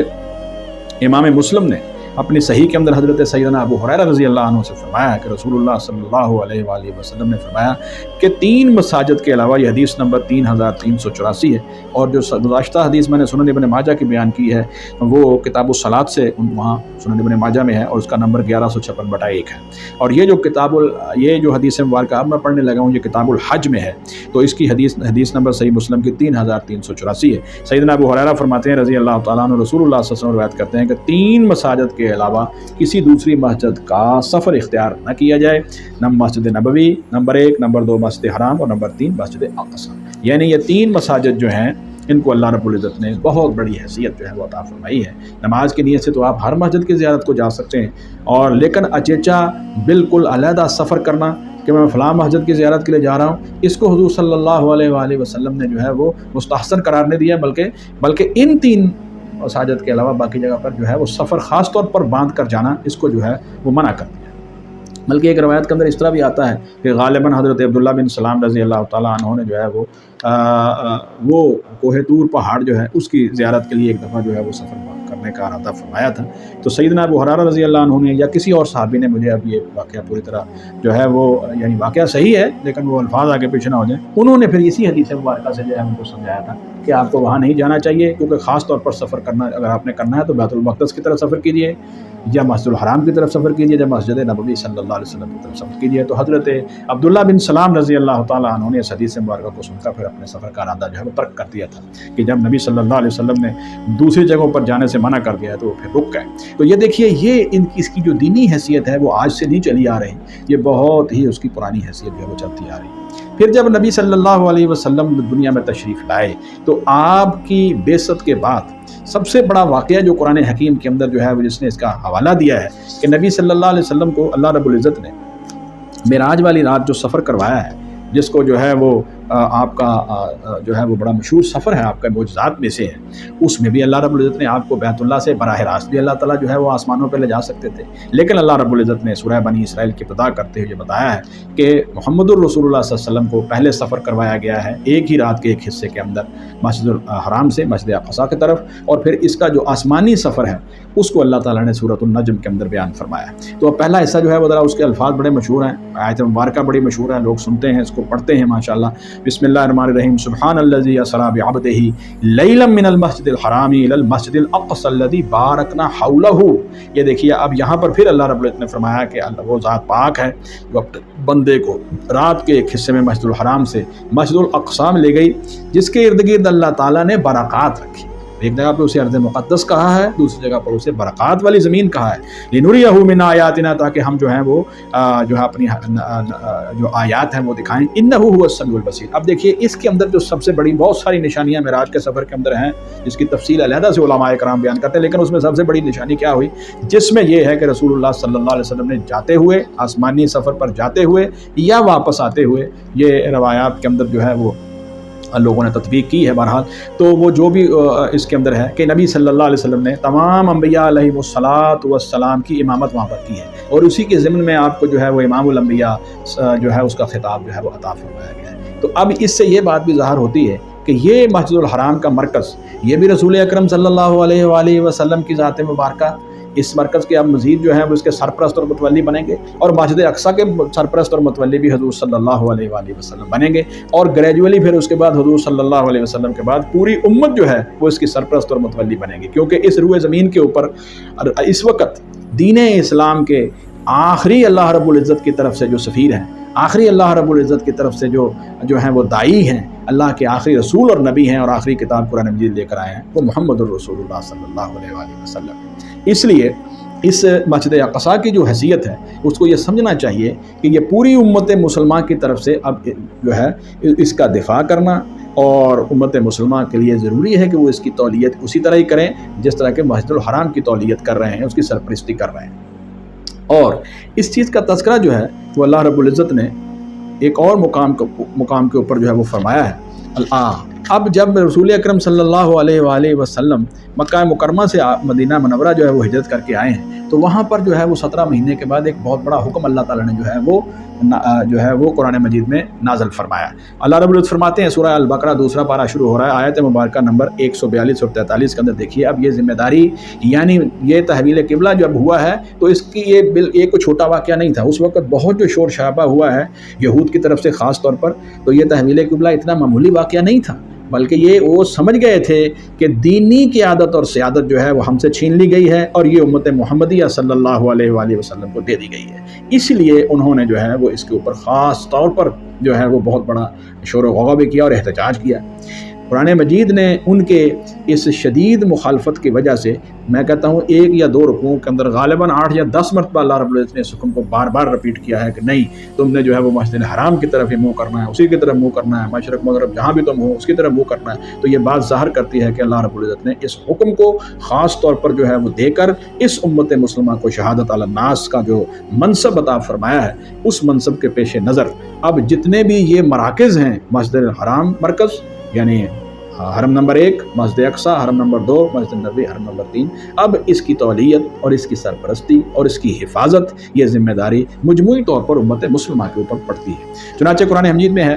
امام مسلم نے اپنی صحیح کے اندر حضرت سیدنا ابو ہریرہ رضی اللہ عنہ سے فرمایا کہ رسول اللہ صلی اللہ علیہ وآلہ وسلم نے فرمایا کہ 3 مساجد کے علاوہ، یہ حدیث نمبر 3384 ہے، اور جو گزشتہ حدیث میں نے سنن ابن ماجہ کی بیان کی ہے وہ کتاب الصلاۃ سے وہاں سنن ابن ماجہ میں ہے، اور اس کا نمبر 1156/1 ہے، اور یہ جو حدیث مبارکہ اب میں پڑھنے لگا ہوں یہ کتاب الحج میں ہے، تو اس کی حدیث نمبر صحیح مسلم کی 3384 ہے۔ سیدنا ابو ہریرہ فرماتے ہیں رضی اللہ تعالیٰ عنہ، رسول اللہ صلی اللہ علیہ وسلم روایت کرتے ہیں کہ 3 مساجد کے علاوہ کسی دوسری مسجد کا سفر اختیار نہ کیا جائے، مسجد نبوی نمبر 1، نمبر 2 مسجد حرام، اور نمبر 3 مسجد اقصی، یعنی یہ 3 مساجد جو ہیں ان کو اللہ رب العزت نے بہت بڑی حیثیت جو ہے وہ عطا فرمائی ہے۔ نماز کی نیت سے تو آپ ہر مسجد کی زیارت کو جا سکتے ہیں، اور لیکن اچیچا بالکل علیحدہ سفر کرنا کہ میں فلاں مسجد کی زیارت کے لیے جا رہا ہوں، اس کو حضور صلی اللہ علیہ وآلہ وسلم نے جو ہے وہ مستحسن قرار نہیں دیا، بلکہ ان 3 مساجد کے علاوہ باقی جگہ پر جو ہے وہ سفر خاص طور پر باندھ کر جانا اس کو جو ہے وہ منع کر دیا۔ بلکہ ایک روایت کے اندر اس طرح بھی آتا ہے کہ غالباً حضرت عبداللہ بن سلام رضی اللہ تعالیٰ عنہ نے جو ہے وہ کوہ طور پہاڑ جو ہے اس کی زیارت کے لیے ایک دفعہ جو ہے وہ سفر کرنے کا ارادہ فرمایا تھا۔ تو سیدنا ابو ہریرہ رضی اللہ عنہ نے یا کسی اور صحابی نے، مجھے اب یہ واقعہ پوری طرح جو ہے وہ یعنی واقعہ صحیح ہے لیکن وہ الفاظ آگے پیچھے نہ ہو جائیں، انہوں نے پھر اسی حدیث مبارکہ سے جو ہے ہم کو سمجھایا تھا کہ آپ کو وہاں نہیں جانا چاہیے، کیونکہ خاص طور پر سفر کرنا اگر آپ نے کرنا ہے تو بیت المقدس کی طرف سفر کیجیے، یا مسجد الحرام کی طرف سفر کیجیے، یا مسجد نبوی صلی اللہ علیہ وسلم کی طرف سفر کیجیے۔ تو حضرت عبداللہ بن سلام رضی اللہ تعالیٰ عنہ نے اس حدیث مبارکہ کو سن کر پھر اپنے سفر کا ارادہ جو ہے وہ ترک کر دیا تھا، کہ جب نبی صلی اللہ علیہ وسلم نے دوسری جگہوں پر جانے سے منع کر دیا تو وہ پھر رک گئے۔ تو یہ دیکھیے، یہ اس کی جو دینی حیثیت ہے وہ آج سے نہیں چلی آ رہی، یہ بہت ہی اس کی پرانی حیثیت جو ہے وہ چلتی آ رہی۔ پھر جب نبی صلی اللہ علیہ وسلم دنیا میں تشریف لائے تو آپ کی بعثت کے بعد سب سے بڑا واقعہ جو قرآن حکیم کے اندر جو ہے وہ جس نے اس کا حوالہ دیا ہے کہ نبی صلی اللہ علیہ وسلم کو اللہ رب العزت نے معراج والی رات جو سفر کروایا ہے، جس کو جو ہے وہ آپ کا جو ہے وہ بڑا مشہور سفر ہے، آپ کا معجزات میں سے ہے، اس میں بھی اللہ رب العزت نے آپ کو بیت اللہ سے براہ راست بھی اللہ تعالیٰ جو ہے وہ آسمانوں پہ لے جا سکتے تھے، لیکن اللہ رب العزت نے سورہ بنی اسرائیل کی ابتدا کرتے ہوئے بتایا ہے کہ محمد الرسول اللہ صلی اللہ علیہ وسلم کو پہلے سفر کروایا گیا ہے ایک ہی رات کے ایک حصے کے اندر مسجد الحرام سے مسجد اقصیٰ کی طرف، اور پھر اس کا جو آسمانی سفر ہے اس کو اللہ تعالیٰ نے سورۃ النجم کے اندر بیان فرمایا ہے۔ تو پہلا حصہ جو ہے وہ ذرا اس کے الفاظ بڑے مشہور ہیں، آیت مبارکہ بڑی مشہور ہے، لوگ سنتے ہیں، اس کو پڑھتے ہیں ماشاءاللہ۔ بسم اللہ الرحمن الرحیم، سبحان الذی اسریٰ بعبدہ لیلا من المسجد الحرام الی المسجد الاقصی الذی بارکنا حولہ۔ یہ دیکھیے اب یہاں پر پھر اللہ رب العزت نے فرمایا کہ اللہ وہ ذات پاک ہے جو اپنے بندے کو رات کے ایک حصے میں مسجد الحرام سے مسجد الاقصیٰ میں لے گئی، جس کے ارد گرد اللہ تعالیٰ نے برکات رکھی۔ ایک جگہ پہ اسے ارض مقدس کہا ہے، دوسری جگہ پر اسے برکات والی زمین کہا ہے، لنریہ من آیاتنا، تاکہ ہم جو ہیں وہ جو ہے اپنی جو آیات ہیں وہ دکھائیں، انہ هو السمیع البصیر۔ اب دیکھیے اس کے اندر جو سب سے بڑی بہت ساری نشانیاں معراج کے سفر کے اندر ہیں، جس کی تفصیل علیحدہ سے علماء کرام بیان کرتے ہیں، لیکن اس میں سب سے بڑی نشانی کیا ہوئی، جس میں یہ ہے کہ رسول اللہ صلی اللہ علیہ وسلم نے جاتے ہوئے، آسمانی سفر پر جاتے ہوئے یا واپس آتے ہوئے، یہ روایات کے اندر جو ہے وہ لوگوں نے تطبیق کی ہے بہرحال، تو وہ جو بھی اس کے اندر ہے کہ نبی صلی اللہ علیہ وسلم نے تمام انبیاء علیہ الصلاۃ والسلام کی امامت وہاں پر کی ہے، اور اسی کے ضمن میں آپ کو جو ہے وہ امام الانبیاء جو ہے اس کا خطاب جو ہے وہ عطا فرمایا گیا ہے۔ تو اب اس سے یہ بات بھی ظاہر ہوتی ہے کہ یہ مسجد الحرام کا مرکز، یہ بھی رسول اکرم صلی اللہ علیہ وآلہ وسلم کی ذات مبارکہ، اس مرکز کے اب مزید جو ہے وہ اس کے سرپرست اور متولی بنیں گے، اور مسجد اقصیٰ کے سرپرست اور متولی بھی حضور صلی اللہ علیہ وآلہ وسلم بنیں گے، اور گریجولی پھر اس کے بعد حضور صلی اللہ علیہ وسلم کے بعد پوری امت جو ہے وہ اس کی سرپرست اور متولی بنیں گے، کیونکہ اس روئے زمین کے اوپر اس وقت دین اسلام کے آخری اللہ رب العزت کی طرف سے جو سفیر ہیں، آخری اللہ رب العزت کی طرف سے جو ہیں وہ داعی ہیں، اللہ کے آخری رسول اور نبی ہیں، اور آخری کتاب قرآن مجید لے کر آئے ہیں، وہ محمد الرسول اللہ صلی اللہ علیہ وآلہ وسلم۔ اس لیے اس مسجد اقصیٰ کی جو حیثیت ہے اس کو یہ سمجھنا چاہیے کہ یہ پوری امت مسلمان کی طرف سے اب جو ہے اس کا دفاع کرنا، اور امت مسلمان کے لیے ضروری ہے کہ وہ اس کی تولیت اسی طرح ہی کریں جس طرح کے مسجد الحرام کی تولیت کر رہے ہیں، اس کی سرپرستی کر رہے ہیں۔ اور اس چیز کا تذکرہ جو ہے وہ اللہ رب العزت نے ایک اور مقام کے اوپر جو ہے وہ فرمایا ہے۔ اب جب رسول اکرم صلی اللہ علیہ وآلہ وسلم مکہ مکرمہ سے مدینہ منورہ جو ہے وہ ہجرت کر کے آئے ہیں، تو وہاں پر جو ہے وہ 17 مہینے کے بعد ایک بہت بڑا حکم اللہ تعالیٰ نے جو ہے وہ قرآن مجید میں نازل فرمایا۔ اللہ رب العزت فرماتے ہیں، سورہ البقرہ دوسرا پارہ شروع ہو رہا ہے، آیت مبارکہ نمبر 142 اور 43 کے اندر دیکھیے، اب یہ ذمہ داری یعنی یہ تحویل قبلہ جب ہوا ہے تو اس کی یہ کوئی چھوٹا واقعہ نہیں تھا، اس وقت بہت جو شور شرابہ ہوا ہے یہود کی طرف سے خاص طور پر، تو یہ تحویل قبلہ اتنا معمولی واقعہ نہیں تھا، بلکہ یہ وہ سمجھ گئے تھے کہ دینی قیادت اور سیادت جو ہے وہ ہم سے چھین لی گئی ہے، اور یہ امت محمدیہ صلی اللہ علیہ وآلہ وسلم کو دے دی گئی ہے، اس لیے انہوں نے جو ہے وہ اس کے اوپر خاص طور پر جو ہے وہ بہت بڑا شور و غوغا بھی کیا اور احتجاج کیا۔ قرآن مجید نے ان کے اس شدید مخالفت کی وجہ سے، میں کہتا ہوں 1 یا 2 رکوعوں کے اندر غالباً 8 یا 10 مرتبہ اللہ رب العزت نے اس حکم کو بار بار رپیٹ کیا ہے کہ نہیں، تم نے جو ہے وہ مسجد حرام کی طرف ہی منہ کرنا ہے، اسی کی طرف منہ کرنا ہے، مشرق مغرب جہاں بھی تم ہو اس کی طرف منہ کرنا ہے۔ تو یہ بات ظاہر کرتی ہے کہ اللہ رب العزت نے اس حکم کو خاص طور پر جو ہے وہ دے کر اس امت مسلمہ کو شہادت علی الناس کا جو منصب عطا فرمایا ہے، اس منصب کے پیش نظر اب جتنے بھی یہ مراکز ہیں، مسجد الحرام مرکز یعنی حرم نمبر 1 مسجد اقصی، حرم نمبر 2 مسجد نبوی، حرم نمبر 3، اب اس کی تولیت اور اس کی سرپرستی اور اس کی حفاظت، یہ ذمہ داری مجموعی طور پر امت مسلمہ کے اوپر پڑتی ہے۔ چنانچہ قرآن مجید میں ہے،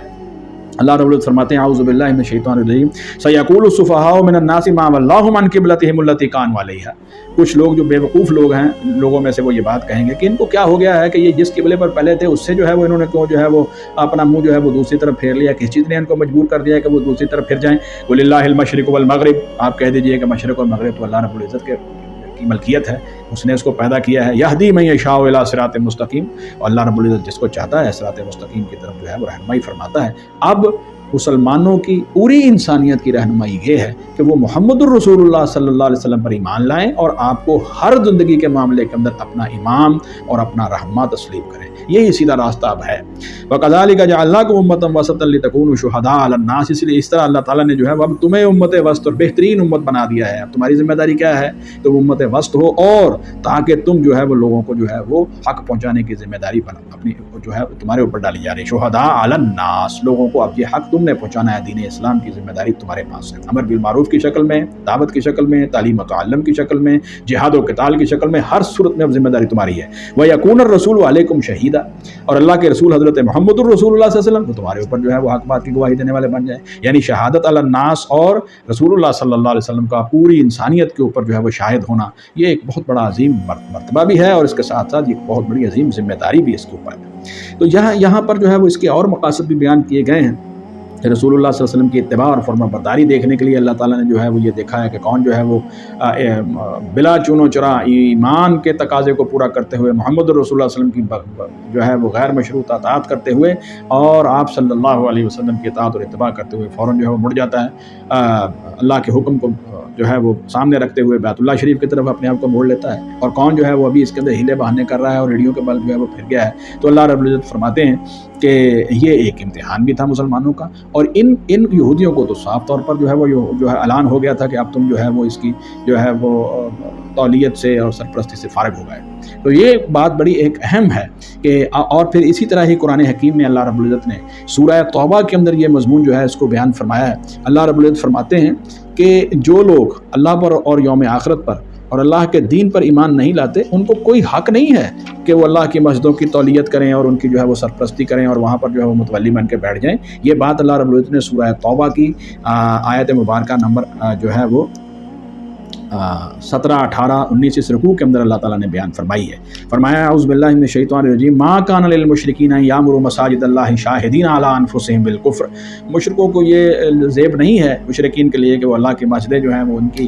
اللہ رب العزت فرماتے ہیں اعوذ باللہ من الشیطان الرجیم سیقول السفہاء من الناس ما ولاھم عن قبلتہم التی کانوا علیہا۔ کچھ لوگ جو بے وقوف لوگ ہیں، لوگوں میں سے وہ یہ بات کہیں گے کہ ان کو کیا ہو گیا ہے کہ یہ جس قبلے پر پہلے تھے اس سے جو ہے وہ انہوں نے کیوں جو ہے وہ اپنا منہ جو ہے وہ دوسری طرف پھیر لیا، کس چیز نے ان کو مجبور کر دیا کہ وہ دوسری طرف پھر جائیں؟ وللہ المشرق والمغرب، آپ کہہ دیجئے کہ مشرق اور مغرب تو اللہ رب العزت کی ملکیت ہے، اس نے اس کو پیدا کیا ہے۔ یہدی من یشاء الی صراط مستقیم، اور اللہ رب العزت جس کو چاہتا ہے صراط مستقیم کی طرف جو ہے وہ رہنمائی فرماتا ہے۔ اب مسلمانوں کی پوری انسانیت کی رہنمائی یہ ہے کہ وہ محمد الرسول اللہ صلی اللہ علیہ وسلم پر ایمان لائیں اور آپ کو ہر زندگی کے معاملے کے اندر اپنا امام اور اپنا رہنما تسلیم کریں، یہی سیدھا راستہ اب ہے۔ وَكَذَلِكَ جَعَلْنَاكُمْ أُمَّةً وَسَطًا لِتَكُونُوا شُهَدَاءَ عَلَى النَّاسِ، اس لیے اس طرح اللہ تعالیٰ نے جو ہے اب تمہیں امت وسط اور بہترین امت بنا دیا ہے۔ اب تمہاری ذمہ داری کیا ہے؟ تم امت وسط ہو، اور تاکہ تم جو ہے وہ لوگوں کو جو ہے وہ حق پہنچانے کی ذمہ داری اپنی جو ہے تمہارے اوپر ڈالی جا رہی ہے۔ شہداء علی الناس، لوگوں کو اب یہ حق تم نے پہنچانا ہے، دین اسلام کی ذمہ داری تمہارے پاس ہے، امر بالمعروف کی شکل میں، دعوت کی شکل میں، تعلیم و تعلم کی شکل میں، جہاد و قتال کی شکل میں، ہر صورت میں اب ذمہ داری تمہاری ہے۔ وَيَكُونَ الرَّسُولُ عَلَيْكُمْ شَهِيدًا، اور اللہ کے رسول حضرت محمد الرسول اللہ صلی اللہ علیہ وسلم تو تمہارے اوپر جو ہے وہ حق بات کی گواہی دینے والے بن جائیں، یعنی شہادت علی الناس اور رسول اللہ صلی اللہ علیہ وسلم کا پوری انسانیت کے اوپر جو ہے وہ شاہد ہونا، یہ ایک بہت بڑا عظیم مرتبہ بھی ہے، اور اس کے ساتھ ساتھ یہ بہت بڑی عظیم ذمہ داری بھی اس کے اوپر ہے۔ تو یہاں پر جو ہے وہ اس کے اور مقاصد بھی بیان کیے گئے ہیں۔ رسول اللہ صلی اللہ علیہ وسلم کی اتباع اور فرما برداری دیکھنے کے لیے اللہ تعالیٰ نے جو ہے وہ یہ دیکھا ہے کہ کون جو ہے وہ بلا چون و چرا ایمان کے تقاضے کو پورا کرتے ہوئے محمد الرسول اللہ صلی اللہ علیہ وسلم کی جو ہے وہ غیر مشروط اطاعت کرتے ہوئے اور آپ صلی اللہ علیہ وسلم کی اطاعت اور اتباع کرتے ہوئے فوراً جو ہے وہ مڑ جاتا ہے، اللہ کے حکم کو جو ہے وہ سامنے رکھتے ہوئے بیت اللہ شریف کی طرف اپنے آپ کو موڑ لیتا ہے، اور کون جو ہے وہ ابھی اس کے اندر ہیلے بہانے کر رہا ہے اور ریڑھیوں کے بل جو ہے وہ پھر گیا ہے۔ تو اللہ رب العزت فرماتے ہیں کہ یہ ایک امتحان بھی تھا مسلمانوں کا، اور ان یہودیوں کو تو صاف طور پر جو ہے وہ جو ہے اعلان ہو گیا تھا کہ اب تم جو ہے وہ اس کی جو ہے وہ تولیت سے اور سرپرستی سے فارغ ہو گئے۔ تو یہ بات بڑی ایک اہم ہے کہ اور پھر اسی طرح ہی قرآن حکیم میں اللہ رب العزت نے سورہ توبہ کے اندر یہ مضمون جو ہے اس کو بیان فرمایا ہے۔ اللہ رب العزت فرماتے ہیں کہ جو لوگ اللہ پر اور یوم آخرت پر اور اللہ کے دین پر ایمان نہیں لاتے، ان کو کوئی حق نہیں ہے کہ وہ اللہ کی مسجدوں کی تولیت کریں اور ان کی جو ہے وہ سرپرستی کریں اور وہاں پر جو ہے وہ متولی بن کے بیٹھ جائیں۔ یہ بات اللہ رب العزت نے سورہ توبہ کی آیت مبارکہ نمبر جو ہے وہ 17، 18، 19 اس رکوع کے اندر اللہ تعالیٰ نے بیان فرمائی ہے۔ فرمایا اعوذ باللہ من الشیطان الرجیم ما کان للمشرکین ان یعمروا مساجد اللہ شاہدین علی انفسہم بالکفر، مشرکوں کو یہ زیب نہیں ہے مشرکین کے لیے کہ وہ اللہ کی مسجدیں جو ہیں وہ ان کی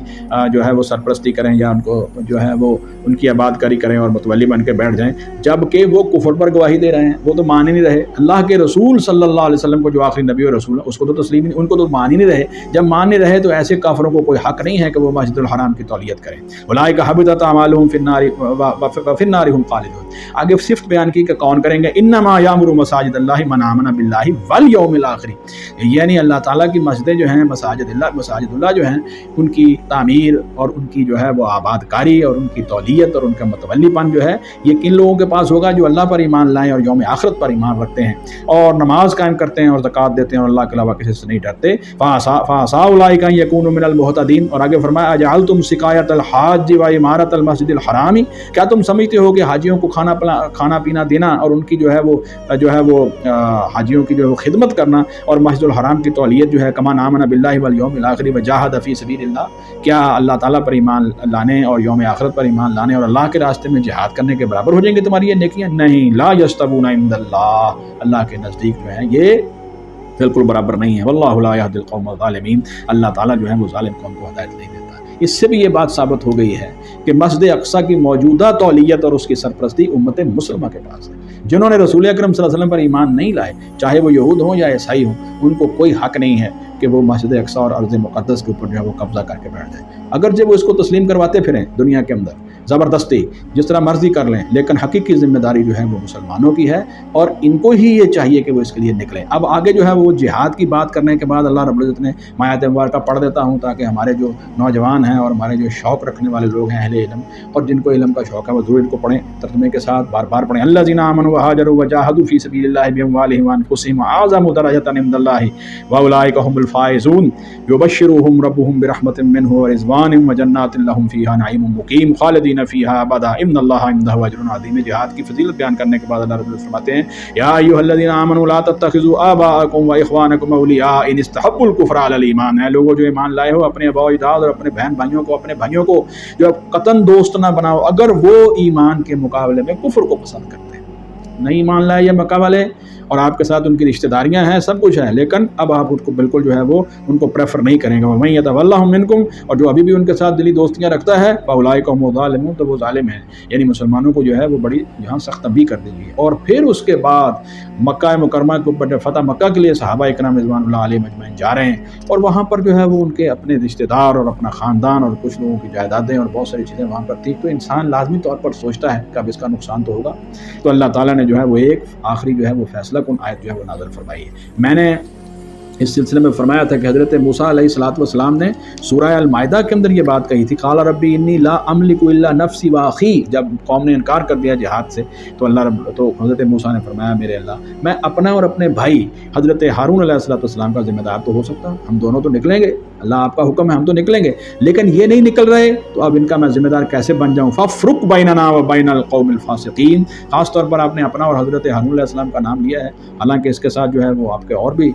جو ہے وہ سرپرستی کریں یا ان کو جو ہے وہ ان کی عبادت کاری کریں اور متولی بن کے بیٹھ جائیں، جبکہ وہ کفر پر گواہی دے رہے ہیں، وہ تو مان ہی نہیں رہے اللہ کے رسول صلی اللہ علیہ وسلم کو جو آخری نبی اور رسول ہے اس کو تو تسلیم نہیں، ان کو تو مان ہی نہیں رہے۔ جب مان نہیں رہے تو ایسے کافروں کو کوئی حق نہیں ہے کہ وہ مسجد الحرام کی تولیت کریں۔ اولئک حبطت اعمالهم فی النار وفی النار هم خالدون، آگے صفت بیان کی کہ کون کریں گے، انما یامر مساجد اللہ من آمن باللہ والیوم الآخر، یعنی اللہ تعالیٰ کی مسجدیں جو ہیں مساجد اللہ جو ہیں ان کی تعمیر اور ان کی جو ہے وہ آباد کاری اور ان کی تولیت اور ان کا متولی پن جو ہے یہ کن لوگوں کے پاس ہوگا؟ جو اللہ پر ایمان لائیں اور یوم آخرت پر ایمان رکھتے ہیں اور نماز قائم کرتے ہیں اور زکوٰۃ دیتے ہیں اور اللہ کے علاوہ کسی سے نہیں ڈرتے۔ فعسیٰ اولئک ان یکونوا من المہتدین، اور آگے فرمایا اجعلتم سقایۃ الحاج و عمارت المسجد الحرام، کیا تم سمجھتے ہو کہ حاجیوں کو کھانا پینا دینا اور ان کی جو ہے وہ حاجیوں کی جو ہے وہ خدمت کرنا اور مسجد الحرام کی تولیت جو ہے کمان آمن باللہ والیوم الآخر وجاہد فی سبیل اللہ، کیا اللہ تعالیٰ پر ایمان لانے اور یوم آخرت پر ایمان لانے اور اللہ کے راستے میں جہاد کرنے کے برابر ہو جائیں گے تمہاری یہ نیکیاں؟ نہیں، لا یستوون عند اللہ، اللہ کے نزدیک جو ہے یہ بالکل برابر نہیں ہے۔ واللہ لا یہدی القوم الظالمین، اللہ تعالیٰ جو ہے وہ ظالم قوم کو ہدایت نہیں دیتا۔ اس سے بھی یہ بات ثابت ہو گئی ہے کہ مسجد اقصیٰ کی موجودہ تولیت اور اس کی سرپرستی امت مسلمہ کے پاس ہے۔ جنہوں نے رسول اکرم صلی اللہ علیہ وسلم پر ایمان نہیں لائے، چاہے وہ یہود ہوں یا عیسائی ہوں، ان کو کوئی حق نہیں ہے کہ وہ مسجد اقصی اور ارض مقدس کے اوپر جو ہے وہ قبضہ کر کے بیٹھ جائے۔ اگرچہ وہ اس کو تسلیم کرواتے پھریں دنیا کے اندر زبردستی جس طرح مرضی کر لیں، لیکن حقیقی ذمہ داری جو ہے وہ مسلمانوں کی ہے، اور ان کو ہی یہ چاہیے کہ وہ اس کے لیے نکلیں۔ اب آگے جو ہے وہ جہاد کی بات کرنے کے بعد اللہ رب العزت نے آیت مبارکہ پڑھ دیتا ہوں تاکہ ہمارے جو نوجوان ہیں اور ہمارے جو شوق رکھنے والے لوگ ہیں اہل علم، اور جن کو علم کا شوق ہے وہ ضرور ان کو پڑھیں، ترجمے کے ساتھ بار بار پڑھیں۔ الذین آمنوا وہاجروا وجاہدوا فی سبیل اللہ باموالہم وانفسہم اعظم درجۃ عند اللہ واولئک هم الفائزون یبشرهم ربهم برحمۃ منہ ورضوان وجنات لهم فیہا نعیم مقیم خالدین فیہا ابدا ان اللہ عنده اجر عظیم۔ جہاد کی فضیلت بیان کرنے کے بعد اللہ رب العزت فرماتے ہیں یا ایھا الذین آمنوا لا تتخذوا آباءکم واخوانکم اولیاء ان استحبوا الکفر علی الایمان۔ ہے لوگوں جو ایمان لائے ہو اپنے آباء و اجداد اور اپنے بہن بھائیوں کو، اپنے بھائیوں کو جو قطعاً دوست نہ بناؤ اگر وہ ایمان کے مقابلے میں کفر کو پسند کرتے ہیں۔ نہیں ایمان لائے یہ مکہ والے اور آپ کے ساتھ ان کی رشتہ داریاں ہیں، سب کچھ ہے، لیکن اب آپ ان کو بالکل جو ہے وہ ان کو پریفر نہیں کریں گے۔ وَمَن يَتَوَلَّهُم مِّنكُمْ، اور جو ابھی بھی ان کے ساتھ دلی دوستیاں رکھتا ہے فَأُولَٰئِكَ هُمُ الظَّالِمُونَ، تو وہ ظالم ہیں، یعنی مسلمانوں کو جو ہے وہ بڑی یہاں سخت تنبیہ کر دی گئی۔ اور پھر اس کے بعد مکہ مکرمہ کے اوپر فتح مکہ کے لیے صحابہ اکرام رضوان اللہ علیہم اجمعین جا رہے ہیں، اور وہاں پر جو ہے وہ ان کے اپنے رشتہ دار اور اپنا خاندان اور کچھ لوگوں کی جائیدادیں اور بہت ساری چیزیں وہاں پر تھی، تو انسان لازمی طور پر سوچتا ہے کہ اب اس کا نقصان تو ہوگا۔ تو اللہ تعالیٰ نے جو ہے وہ ایک آخری جو ہے وہ فیصلہ کن آیت جو ہے وہ نازل فرمائی ہے۔ میں نے اس سلسلے میں فرمایا تھا کہ حضرت موسیٰ علیہ السلام نے سورہ المائدہ کے اندر یہ بات کہی تھی، قال ربی انی لا املک الا نفسی واخی، جب قوم نے انکار کر دیا جہاد سے تو تو حضرت موسیٰ نے فرمایا میرے اللہ میں اپنا اور اپنے بھائی حضرت ہارون علیہ السلام کا ذمہ دار تو ہو سکتا ہوں، ہم دونوں تو نکلیں گے، اللہ آپ کا حکم ہے ہم تو نکلیں گے، لیکن یہ نہیں نکل رہے تو اب ان کا میں ذمہ دار کیسے بن جاؤں؟ فافرق بیننا و بین القوم الفاسقین۔ خاص طور پر آپ نے اپنا اور حضرت ہارون علیہ السلام کا نام لیا ہے، حالانکہ اس کے ساتھ جو ہے وہ آپ کے اور بھی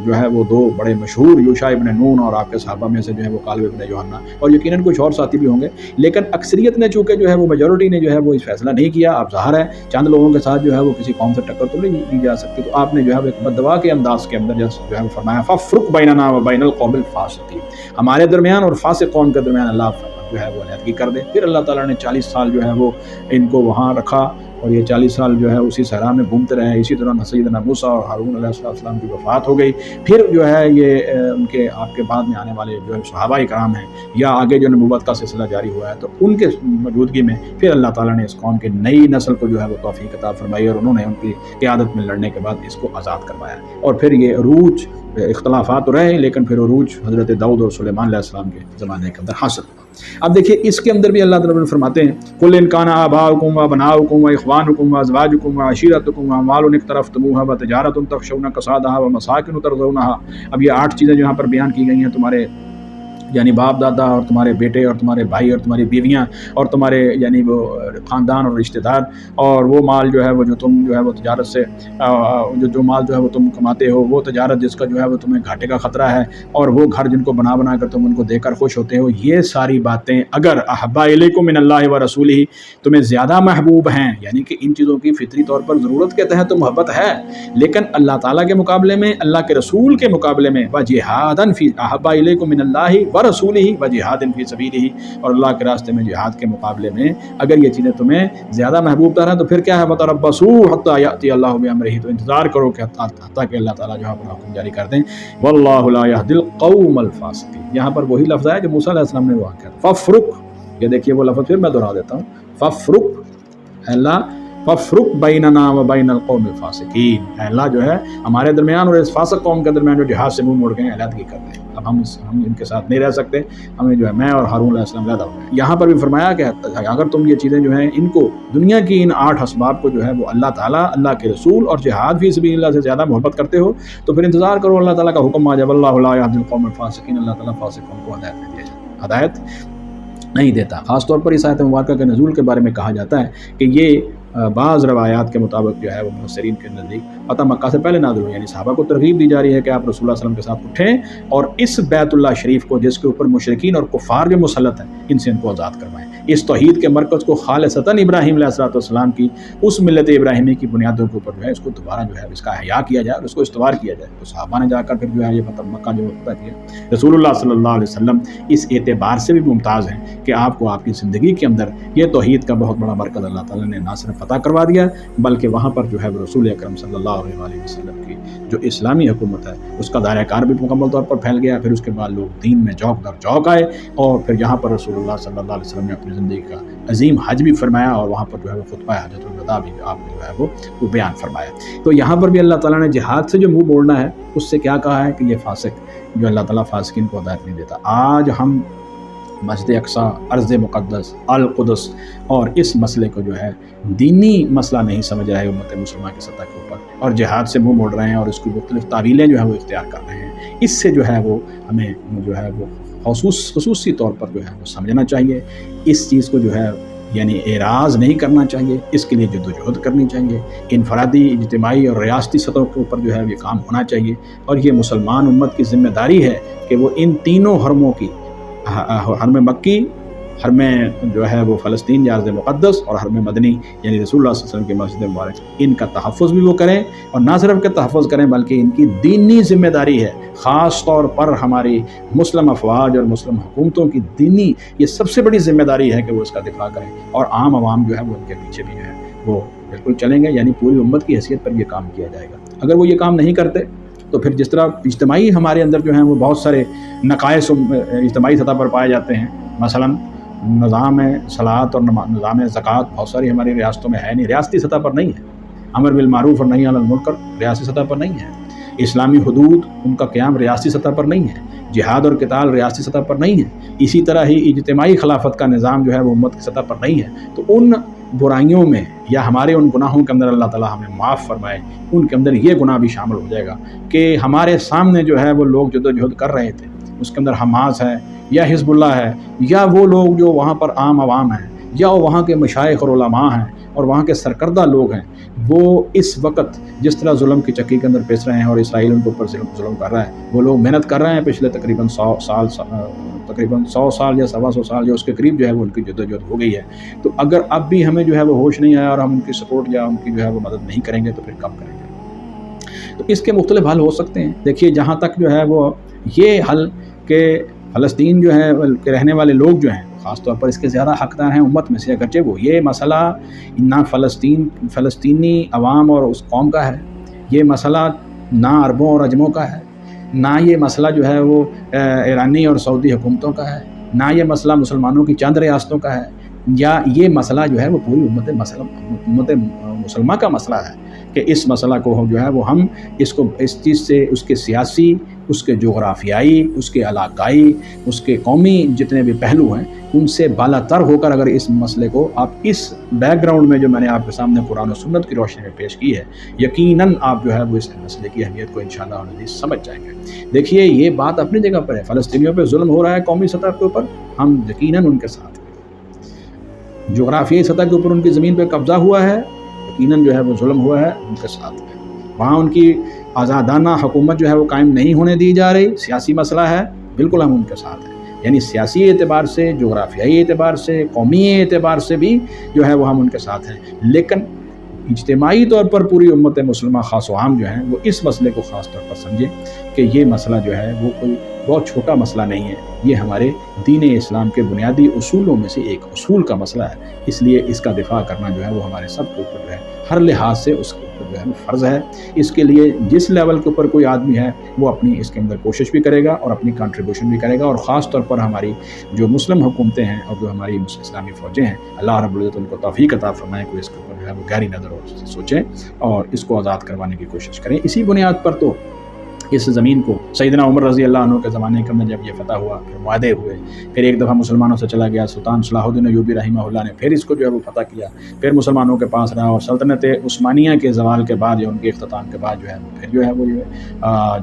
جو ہے وہ دو بڑے مشہور یوشع ابن نون اور آپ کے صحابہ میں سے جو ہے وہ کالب ابن یوحنا اور یقیناً کچھ اور ساتھی بھی ہوں گے، لیکن اکثریت نے چونکہ جو ہے وہ میجورٹی نے جو ہے وہ اس فیصلہ نہیں کیا۔ اب ظاہر ہے چند لوگوں کے ساتھ جو ہے وہ کسی قوم سے ٹکر تو نہیں دی جا سکتی، تو آپ نے جو ہے وہ ایک بددعا کے انداز کے اندر جو ہے وہ فرمایا فافرق بیننا و بین القوم الفاسقین، ہمارے درمیان اور فاسق قوم کے درمیان اللہ جو ہے وہ علیحدگی کر دے۔ پھر اللہ تعالیٰ نے 40 سال جو ہے وہ ان کو وہاں رکھا، اور یہ 40 سال جو ہے اسی صحرا میں گھومتے رہے۔ اسی طرح سیدنا موسیٰ اور ہارون علیہ السلام کی وفات ہو گئی۔ پھر جو ہے یہ ان کے آپ کے بعد میں آنے والے جو صحابہ کرام ہیں یا آگے جو نبوت کا سلسلہ جاری ہوا ہے، تو ان کے موجودگی میں پھر اللہ تعالیٰ نے اس قوم کی نئی نسل کو جو ہے وہ توفیق عطا فرمائی، اور انہوں نے ان کی قیادت میں لڑنے کے بعد اس کو آزاد کروایا، اور پھر یہ عروج اختلافات رہے لیکن پھر عروج حضرت داؤد اور سلیمان علیہ السلام کے زمانے کے اندر حاصل ہوا۔ اب دیکھیے اس کے اندر بھی اللہ تعالیٰ فرماتے ہیں قل ان کان آباؤکم وابناؤکم واخوانکم وازواجکم وعشیرتکم واموال اقترفتموها وتجارۃ تخشون کسادها ومساکن ترضونها۔ اب یہ 8 چیزیں یہاں پر بیان کی گئی ہیں، تمہارے یعنی باپ دادا اور تمہارے بیٹے اور تمہارے بھائی اور تمہاری بیویاں اور تمہارے یعنی وہ خاندان اور رشتہ دار، اور وہ مال جو ہے وہ جو تم جو ہے وہ تجارت سے جو مال جو ہے وہ تم کماتے ہو، وہ تجارت جس کا جو ہے وہ تمہیں گھاٹے کا خطرہ ہے، اور وہ گھر جن کو بنا بنا کر تم ان کو دے کر خوش ہوتے ہو، یہ ساری باتیں اگر احب الیکم من اللہ و رسولہ تمہیں زیادہ محبوب ہیں، یعنی کہ ان چیزوں کی فطری طور پر ضرورت کے تحت تو محبت ہے، لیکن اللہ تعالیٰ کے مقابلے میں، اللہ کے رسول کے مقابلے میں وجہادن فی احب الیکم من اللہ ورسولہ وجہاد فی سبیلہ، اور اللہ کے راستے میں جہاد کے مقابلے میں اگر یہ چیزیں تمہیں زیادہ محبوب تر ہیں تو پھر کیا ہے وتربصوا حتی یأتی اللہ بامرہ، تو انتظار کرو کہ حتیٰ کہ اللہ تعالیٰ جو ہے اپنا حکم جاری کر دیں۔ واللہ لا یہدی القوم الفاسقین، یہاں پر وہی لفظ ہے جو موسیٰ علیہ السلام نے وہاں کہا فافرق، یہ دیکھیے وہ لفظ پھر میں دہرا دیتا ہوں فافرق، اللہ فافرق بیننا و بین القوم الفاسقین، اے اللہ جو ہے ہمارے درمیان اور اس فاسق قوم کے درمیان جو جہاد سے منہ موڑ گئے علیحدگی کر دیں، اب ہم ان کے ساتھ نہیں رہ سکتے، ہمیں جو ہے میں اور ہارون علیہ السلام علیحدہ ہو گئے۔ یہاں پر بھی فرمایا کہ اگر تم یہ چیزیں جو ہیں ان کو دنیا کی ان 8 اسباب کو جو ہے وہ اللہ تعالیٰ، اللہ کے رسول اور جہاد فی سبیل اللہ سے زیادہ محبت کرتے ہو تو پھر انتظار کرو اللہ تعالیٰ کا حکم آ جائے، واللہ لا یہدی القوم الفاسقین، اللہ تعالیٰ فاسق قوم کو ہدایت نہیں دیتا۔ خاص طور پر اس آیت مبارکہ کے نزول کے بارے میں کہا جاتا ہے کہ یہ بعض روایات کے مطابق جو ہے وہ مفسرین کے نزدیک فتح مکہ سے پہلے نازل ہوئی، یعنی صحابہ کو ترغیب دی جا رہی ہے کہ آپ رسول اللہ صلی اللہ علیہ وسلم کے ساتھ اٹھیں اور اس بیت اللہ شریف کو جس کے اوپر مشرکین اور کفار جو مسلط ہیں ان سے ان کو آزاد کروائیں۔ اس توحید کے مرکز کو خالصتاً ابراہیم علیہ السلام کی اس ملت ابراہیمی کی بنیادوں کے اوپر جو ہے اس کو دوبارہ جو ہے اس کا احیا کیا جائے اور اس کو استوار کیا جائے. تو صحابہ نے جا کر پھر جو ہے یہ مکہ جو فتح کیا. رسول اللہ صلی اللہ علیہ وسلم اس اعتبار سے بھی ممتاز ہیں کہ آپ کو آپ کی زندگی کے اندر یہ توحید کا بہت بڑا مرکز اللہ تعالیٰ نے نہ صرف فتح کروا دیا بلکہ وہاں پر جو ہے رسول اکرم صلی اللہ علیہ وسلم کی جو اسلامی حکومت ہے اس کا دائرہ کار بھی مکمل طور پر پھیل گیا. پھر اس کے بعد لوگ دین میں جوک در جوک آئے اور پھر یہاں پر رسول اللہ صلی اللہ علیہ وسلم نے اپنی زندگی کا عظیم حج بھی فرمایا اور وہاں پر جو ہے وہ خطبہ حجۃ الوداع بھی آپ نے جو ہے وہ بیان فرمایا. تو یہاں پر بھی اللہ تعالیٰ نے جہاد سے جو منہ موڑنا ہے اس سے کیا کہا ہے کہ یہ فاسق جو اللہ تعالیٰ فاسقین کو ہدایت نہیں دیتا. آج ہم مسجد اقصیٰ، ارض مقدس، القدس اور اس مسئلے کو جو ہے دینی مسئلہ نہیں سمجھ رہے امت مسلمہ کی سطح کے اوپر اور جہاد سے منہ موڑ رہے ہیں اور اس کی مختلف تعویلیں جو ہے وہ اختیار کر رہے ہیں. اس سے جو ہے وہ ہمیں جو ہے وہ خصوصی طور پر جو ہے وہ سمجھنا چاہیے. اس چیز کو جو ہے یعنی اعراض نہیں کرنا چاہیے، اس کے لیے جدوجہد کرنی چاہیے. انفرادی، اجتماعی اور ریاستی سطحوں کے اوپر جو ہے یہ کام ہونا چاہیے اور یہ مسلمان امت کی ذمہ داری ہے کہ وہ ان تینوں حرموں کی، حرم مکی، حرم جو ہے وہ فلسطین یا ارض مقدس اور حرم مدنی یعنی رسول اللہ صلی اللہ علیہ وسلم کی مسجد مبارک، ان کا تحفظ بھی وہ کریں اور نہ صرف کہ تحفظ کریں بلکہ ان کی دینی ذمہ داری ہے. خاص طور پر ہماری مسلم افواج اور مسلم حکومتوں کی دینی یہ سب سے بڑی ذمہ داری ہے کہ وہ اس کا دفاع کریں اور عام عوام جو ہے وہ ان کے پیچھے بھی جو ہے وہ بالکل چلیں گے. یعنی پوری امت کی حیثیت پر یہ کام کیا جائے گا. اگر وہ یہ کام نہیں کرتے تو پھر جس طرح اجتماعی ہمارے اندر جو ہیں وہ بہت سارے نقائص اجتماعی سطح پر پائے جاتے ہیں. مثلاً نظام صلاۃ اور نظام زکوٰۃ بہت ساری ہماری ریاستوں میں ہے نہیں، ریاستی سطح پر نہیں ہے. امر بالمعروف اور نہی عن المنکر ریاستی سطح پر نہیں ہے. اسلامی حدود ان کا قیام ریاستی سطح پر نہیں ہے. جہاد اور قتال ریاستی سطح پر نہیں ہے. اسی طرح ہی اجتماعی خلافت کا نظام جو ہے وہ امت کی سطح پر نہیں ہے. تو ان برائیوں میں یا ہمارے ان گناہوں کے اندر اللہ تعالیٰ ہمیں معاف فرمائے، ان کے اندر یہ گناہ بھی شامل ہو جائے گا کہ ہمارے سامنے جو ہے وہ لوگ جدوجہد کر رہے تھے، اس کے اندر حماس ہے یا حزب اللہ ہے یا وہ لوگ جو وہاں پر عام عوام ہیں یا وہاں کے مشائخ اور علماء ہیں اور وہاں کے سرکردہ لوگ ہیں، وہ اس وقت جس طرح ظلم کی چکی کے اندر پیس رہے ہیں اور اسرائیل ان کے اوپر ظلم کر رہا ہے، وہ لوگ محنت کر رہے ہیں پچھلے تقریباً 100 سال یا 125 سال یا اس کے قریب جو ہے وہ ان کی جدوجہد ہو گئی ہے. تو اگر اب بھی ہمیں جو ہے وہ ہوش نہیں آیا اور ہم ان کی سپورٹ یا ان کی جو ہے وہ مدد نہیں کریں گے تو پھر کب کریں گے؟ تو اس کے مختلف حل ہو سکتے ہیں. دیکھیے جہاں تک جو ہے وہ یہ حل کہ فلسطین جو ہے کے رہنے والے لوگ جو ہیں خاص طور پر اس کے زیادہ حقدار ہیں امت میں سے، اگرچہ وہ یہ مسئلہ نہ فلسطینی عوام اور اس قوم کا ہے، یہ مسئلہ نہ عربوں اور عجموں کا ہے، نہ یہ مسئلہ جو ہے وہ ایرانی اور سعودی حکومتوں کا ہے، نہ یہ مسئلہ مسلمانوں کی چند ریاستوں کا ہے، یا یہ مسئلہ جو ہے وہ پوری امت مسلمہ کا مسئلہ ہے کہ اس مسئلہ کو جو ہے وہ ہم اس چیز سے اس کے سیاسی، اس کے جغرافیائی، اس کے علاقائی، اس کے قومی جتنے بھی پہلو ہیں ان سے بالا تر ہو کر اگر اس مسئلے کو آپ اس بیک گراؤنڈ میں جو میں نے آپ کے سامنے قرآن و سنت کی روشنی میں پیش کی ہے، یقیناً آپ جو ہے وہ اس مسئلے کی اہمیت کو انشاءاللہ العزیز سمجھ جائیں گے. دیکھیے یہ بات اپنی جگہ پر ہے، فلسطینیوں پہ ظلم ہو رہا ہے قومی سطح کے اوپر، ہم یقیناً ان کے ساتھ ہیں. جغرافیائی سطح کے اوپر ان کی زمین پہ قبضہ ہوا ہے، یقیناً جو ہے وہ ظلم ہوا ہے، ان کے ساتھ ہے. وہاں ان کی آزادانہ حکومت جو ہے وہ قائم نہیں ہونے دی جا رہی، سیاسی مسئلہ ہے، بالکل ہم ان کے ساتھ ہیں. یعنی سیاسی اعتبار سے، جغرافیائی اعتبار سے، قومی اعتبار سے بھی جو ہے وہ ہم ان کے ساتھ ہیں. لیکن اجتماعی طور پر پوری امت مسلمہ خاص و عام جو ہیں وہ اس مسئلے کو خاص طور پر سمجھیں کہ یہ مسئلہ جو ہے وہ کوئی بہت چھوٹا مسئلہ نہیں ہے، یہ ہمارے دین اسلام کے بنیادی اصولوں میں سے ایک اصول کا مسئلہ ہے. اس لیے اس کا دفاع کرنا جو ہے وہ ہمارے سب کے اوپر جو ہے ہر لحاظ سے اس کے اوپر جو ہے فرض ہے. اس کے لیے جس لیول کے اوپر کوئی آدمی ہے وہ اپنی اس کے اندر کوشش بھی کرے گا اور اپنی کنٹریبیوشن بھی کرے گا، اور خاص طور پر ہماری جو مسلم حکومتیں ہیں اور جو ہماری اسلامی فوجیں ہیں، اللہ رب العزت ان کو توفیق عطا فرمائے کہ اس کے اوپر جو ہے وہ گہری نظر سے سوچیں اور اس کو آزاد کروانے کی کوشش کریں. اسی بنیاد پر تو اس زمین کو سیدنا عمر رضی اللہ عنہ کے زمانے کے اندر جب یہ فتح ہوا، پھر معاہدے ہوئے، پھر ایک دفعہ مسلمانوں سے چلا گیا، سلطان صلاح الدین ایوبی رحمہ اللہ نے پھر اس کو جو ہے وہ فتح کیا، پھر مسلمانوں کے پاس رہا، اور سلطنت عثمانیہ کے زوال کے بعد یا ان کے اختتام کے بعد جو ہے پھر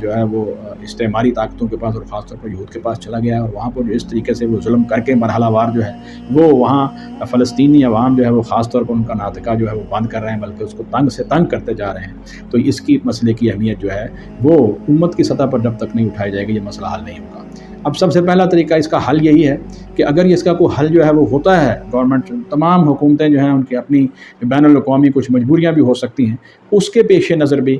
جو ہے وہ استعماری طاقتوں کے پاس اور خاص طور پر یہود کے پاس چلا گیا، اور وہاں پر جو اس طریقے سے وہ ظلم کر کے مرحلہ وار جو ہے وہ وہاں فلسطینی عوام جو ہے وہ خاص طور پر ان کا ناطقہ جو ہے وہ بند کر رہے ہیں، بلکہ اس کو تنگ سے تنگ کرتے جا رہے ہیں. تو اس کی مسئلے کی اہمیت جو ہے وہ امت کی سطح پر جب تک نہیں اٹھائی جائے گی یہ مسئلہ حل نہیں ہوگا. اب سب سے پہلا طریقہ اس کا حل یہی ہے کہ اگر اس کا کوئی حل جو ہے وہ ہوتا ہے، گورنمنٹ تمام حکومتیں جو ہیں ان کی اپنی بین الاقوامی کچھ مجبوریاں بھی ہو سکتی ہیں، اس کے پیش نظر بھی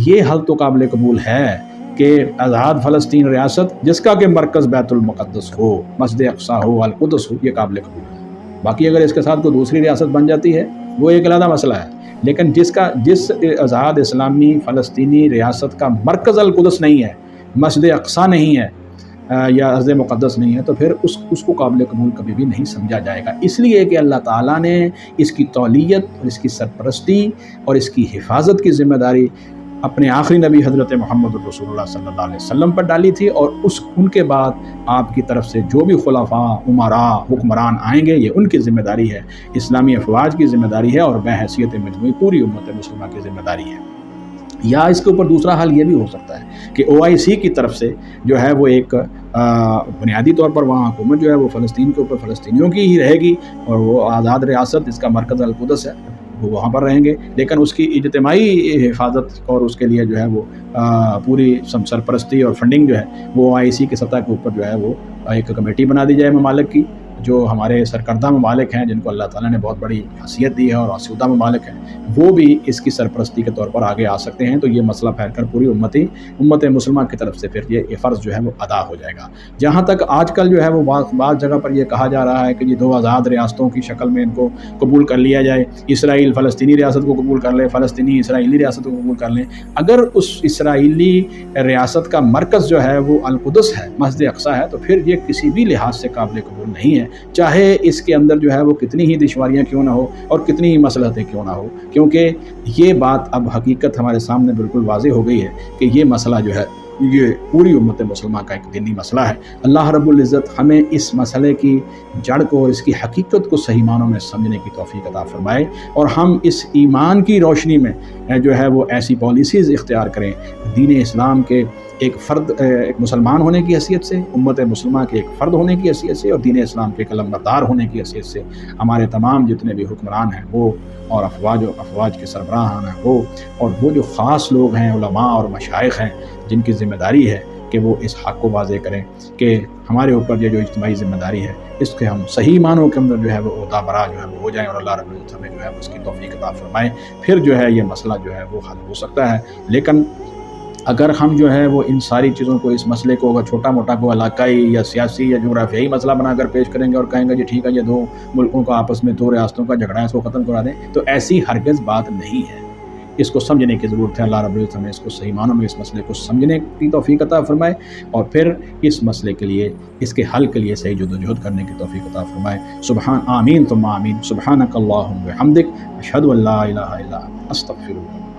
یہ حل تو قابل قبول ہے کہ آزاد فلسطین ریاست جس کا کہ مرکز بیت المقدس ہو، مسجد اقصی ہو، القدس ہو، یہ قابل قبول ہے۔ باقی اگر اس کے ساتھ کوئی دوسری ریاست بن جاتی ہے وہ ایک علیحدہ مسئلہ ہے، لیکن جس آزاد اسلامی فلسطینی ریاست کا مرکز القدس نہیں ہے، مسجد اقصی نہیں ہے یا مسجد مقدس نہیں ہے، تو پھر اس کو قابل قبول کبھی بھی نہیں سمجھا جائے گا، اس لیے کہ اللہ تعالیٰ نے اس کی تولیت اور اس کی سرپرستی اور اس کی حفاظت کی ذمہ داری اپنے آخری نبی حضرت محمد رسول اللہ صلی اللہ علیہ وسلم پر ڈالی تھی، اور ان کے بعد آپ کی طرف سے جو بھی خلفاء، امراء، حکمران آئیں گے یہ ان کی ذمہ داری ہے، اسلامی افواج کی ذمہ داری ہے، اور بحیثیت مجموعی پوری امت مسلمہ کی ذمہ داری ہے۔ یا اس کے اوپر دوسرا حل یہ بھی ہو سکتا ہے کہ OIC کی طرف سے جو ہے وہ ایک بنیادی طور پر وہاں حکومت جو ہے وہ فلسطین کے اوپر فلسطینیوں کی ہی رہے گی، اور وہ آزاد ریاست جس کا مرکز القدس ہے وہ وہاں پر رہیں گے، لیکن اس کی اجتماعی حفاظت اور اس کے لیے جو ہے وہ پوری سرپرستی اور فنڈنگ جو ہے وہ OIC کی سطح کے اوپر جو ہے وہ ایک کمیٹی بنا دی جائے ممالک کی، جو ہمارے سرکردہ ممالک ہیں جن کو اللہ تعالیٰ نے بہت بڑی حیثیت دی ہے اور آسودہ ممالک ہیں، وہ بھی اس کی سرپرستی کے طور پر آگے آ سکتے ہیں، تو یہ مسئلہ پھیل کر پوری امت مسلمہ کی طرف سے پھر یہ فرض جو ہے وہ ادا ہو جائے گا۔ جہاں تک آج کل جو ہے وہ بعض جگہ پر یہ کہا جا رہا ہے کہ یہ دو آزاد ریاستوں کی شکل میں ان کو قبول کر لیا جائے، اسرائیل فلسطینی ریاست کو قبول کر لے، فلسطینی اسرائیلی ریاست کو قبول کر لیں، اگر اس اسرائیلی ریاست کا مرکز جو ہے وہ القدس ہے، مسجد اقصی ہے، تو پھر یہ کسی بھی لحاظ سے قابل قبول نہیں ہے، چاہے اس کے اندر جو ہے وہ کتنی ہی دشواریاں کیوں نہ ہو اور کتنی ہی مصلحتیں کیوں نہ ہو، کیونکہ یہ بات اب حقیقت ہمارے سامنے بالکل واضح ہو گئی ہے کہ یہ مسئلہ جو ہے یہ پوری امت مسلمہ کا ایک دینی مسئلہ ہے۔ اللہ رب العزت ہمیں اس مسئلے کی جڑ کو اور اس کی حقیقت کو صحیح معنوں میں سمجھنے کی توفیق عطا فرمائے، اور ہم اس ایمان کی روشنی میں جو ہے وہ ایسی پالیسیز اختیار کریں دین اسلام کے ایک فرد، ایک مسلمان ہونے کی حیثیت سے، امت مسلمہ کے ایک فرد ہونے کی حیثیت سے، اور دین اسلام کے علمبردار ہونے کی حیثیت سے ہمارے تمام جتنے بھی حکمران ہیں وہ، اور افواج کے سربراہان ہیں وہ، اور وہ جو خاص لوگ ہیں علماء اور مشائخ ہیں جن کی ذمہ داری ہے کہ وہ اس حق کو واضح کریں کہ ہمارے اوپر یہ جو اجتماعی ذمہ داری ہے اس کے ہم صحیح معنوں کے اندر جو ہے وہ عہدہ برا جو ہے وہ ہو جائیں، اور اللہ رب العزت ہمیں جو ہے اس کی توفیق عطا فرمائے، پھر جو ہے یہ مسئلہ جو ہے وہ حل ہو سکتا ہے۔ لیکن اگر ہم جو ہے وہ ان ساری چیزوں کو، اس مسئلے کو اگر چھوٹا موٹا کو علاقائی یا سیاسی یا جغرافیائی مسئلہ بنا کر پیش کریں گے اور کہیں گے جی ٹھیک ہے یہ دو ملکوں کا آپس میں، دو ریاستوں کا جھگڑا ہے اس کو ختم کرا دیں، تو ایسی ہرگز بات نہیں ہے، اس کو سمجھنے کی ضرورت ہے۔ اللہ رب العزت ہمیں اس کو صحیح معنوں میں اس مسئلے کو سمجھنے کی توفیق عطا فرمائے، اور پھر اس مسئلے کے لیے، اس کے حل کے لیے صحیح جدوجہد کرنے کی توفیق عطا فرمائے۔ آمین ثم آمین۔ سبحانک اللہم و بحمدک، اشہد ان لا الہ الا انت، استغفرک۔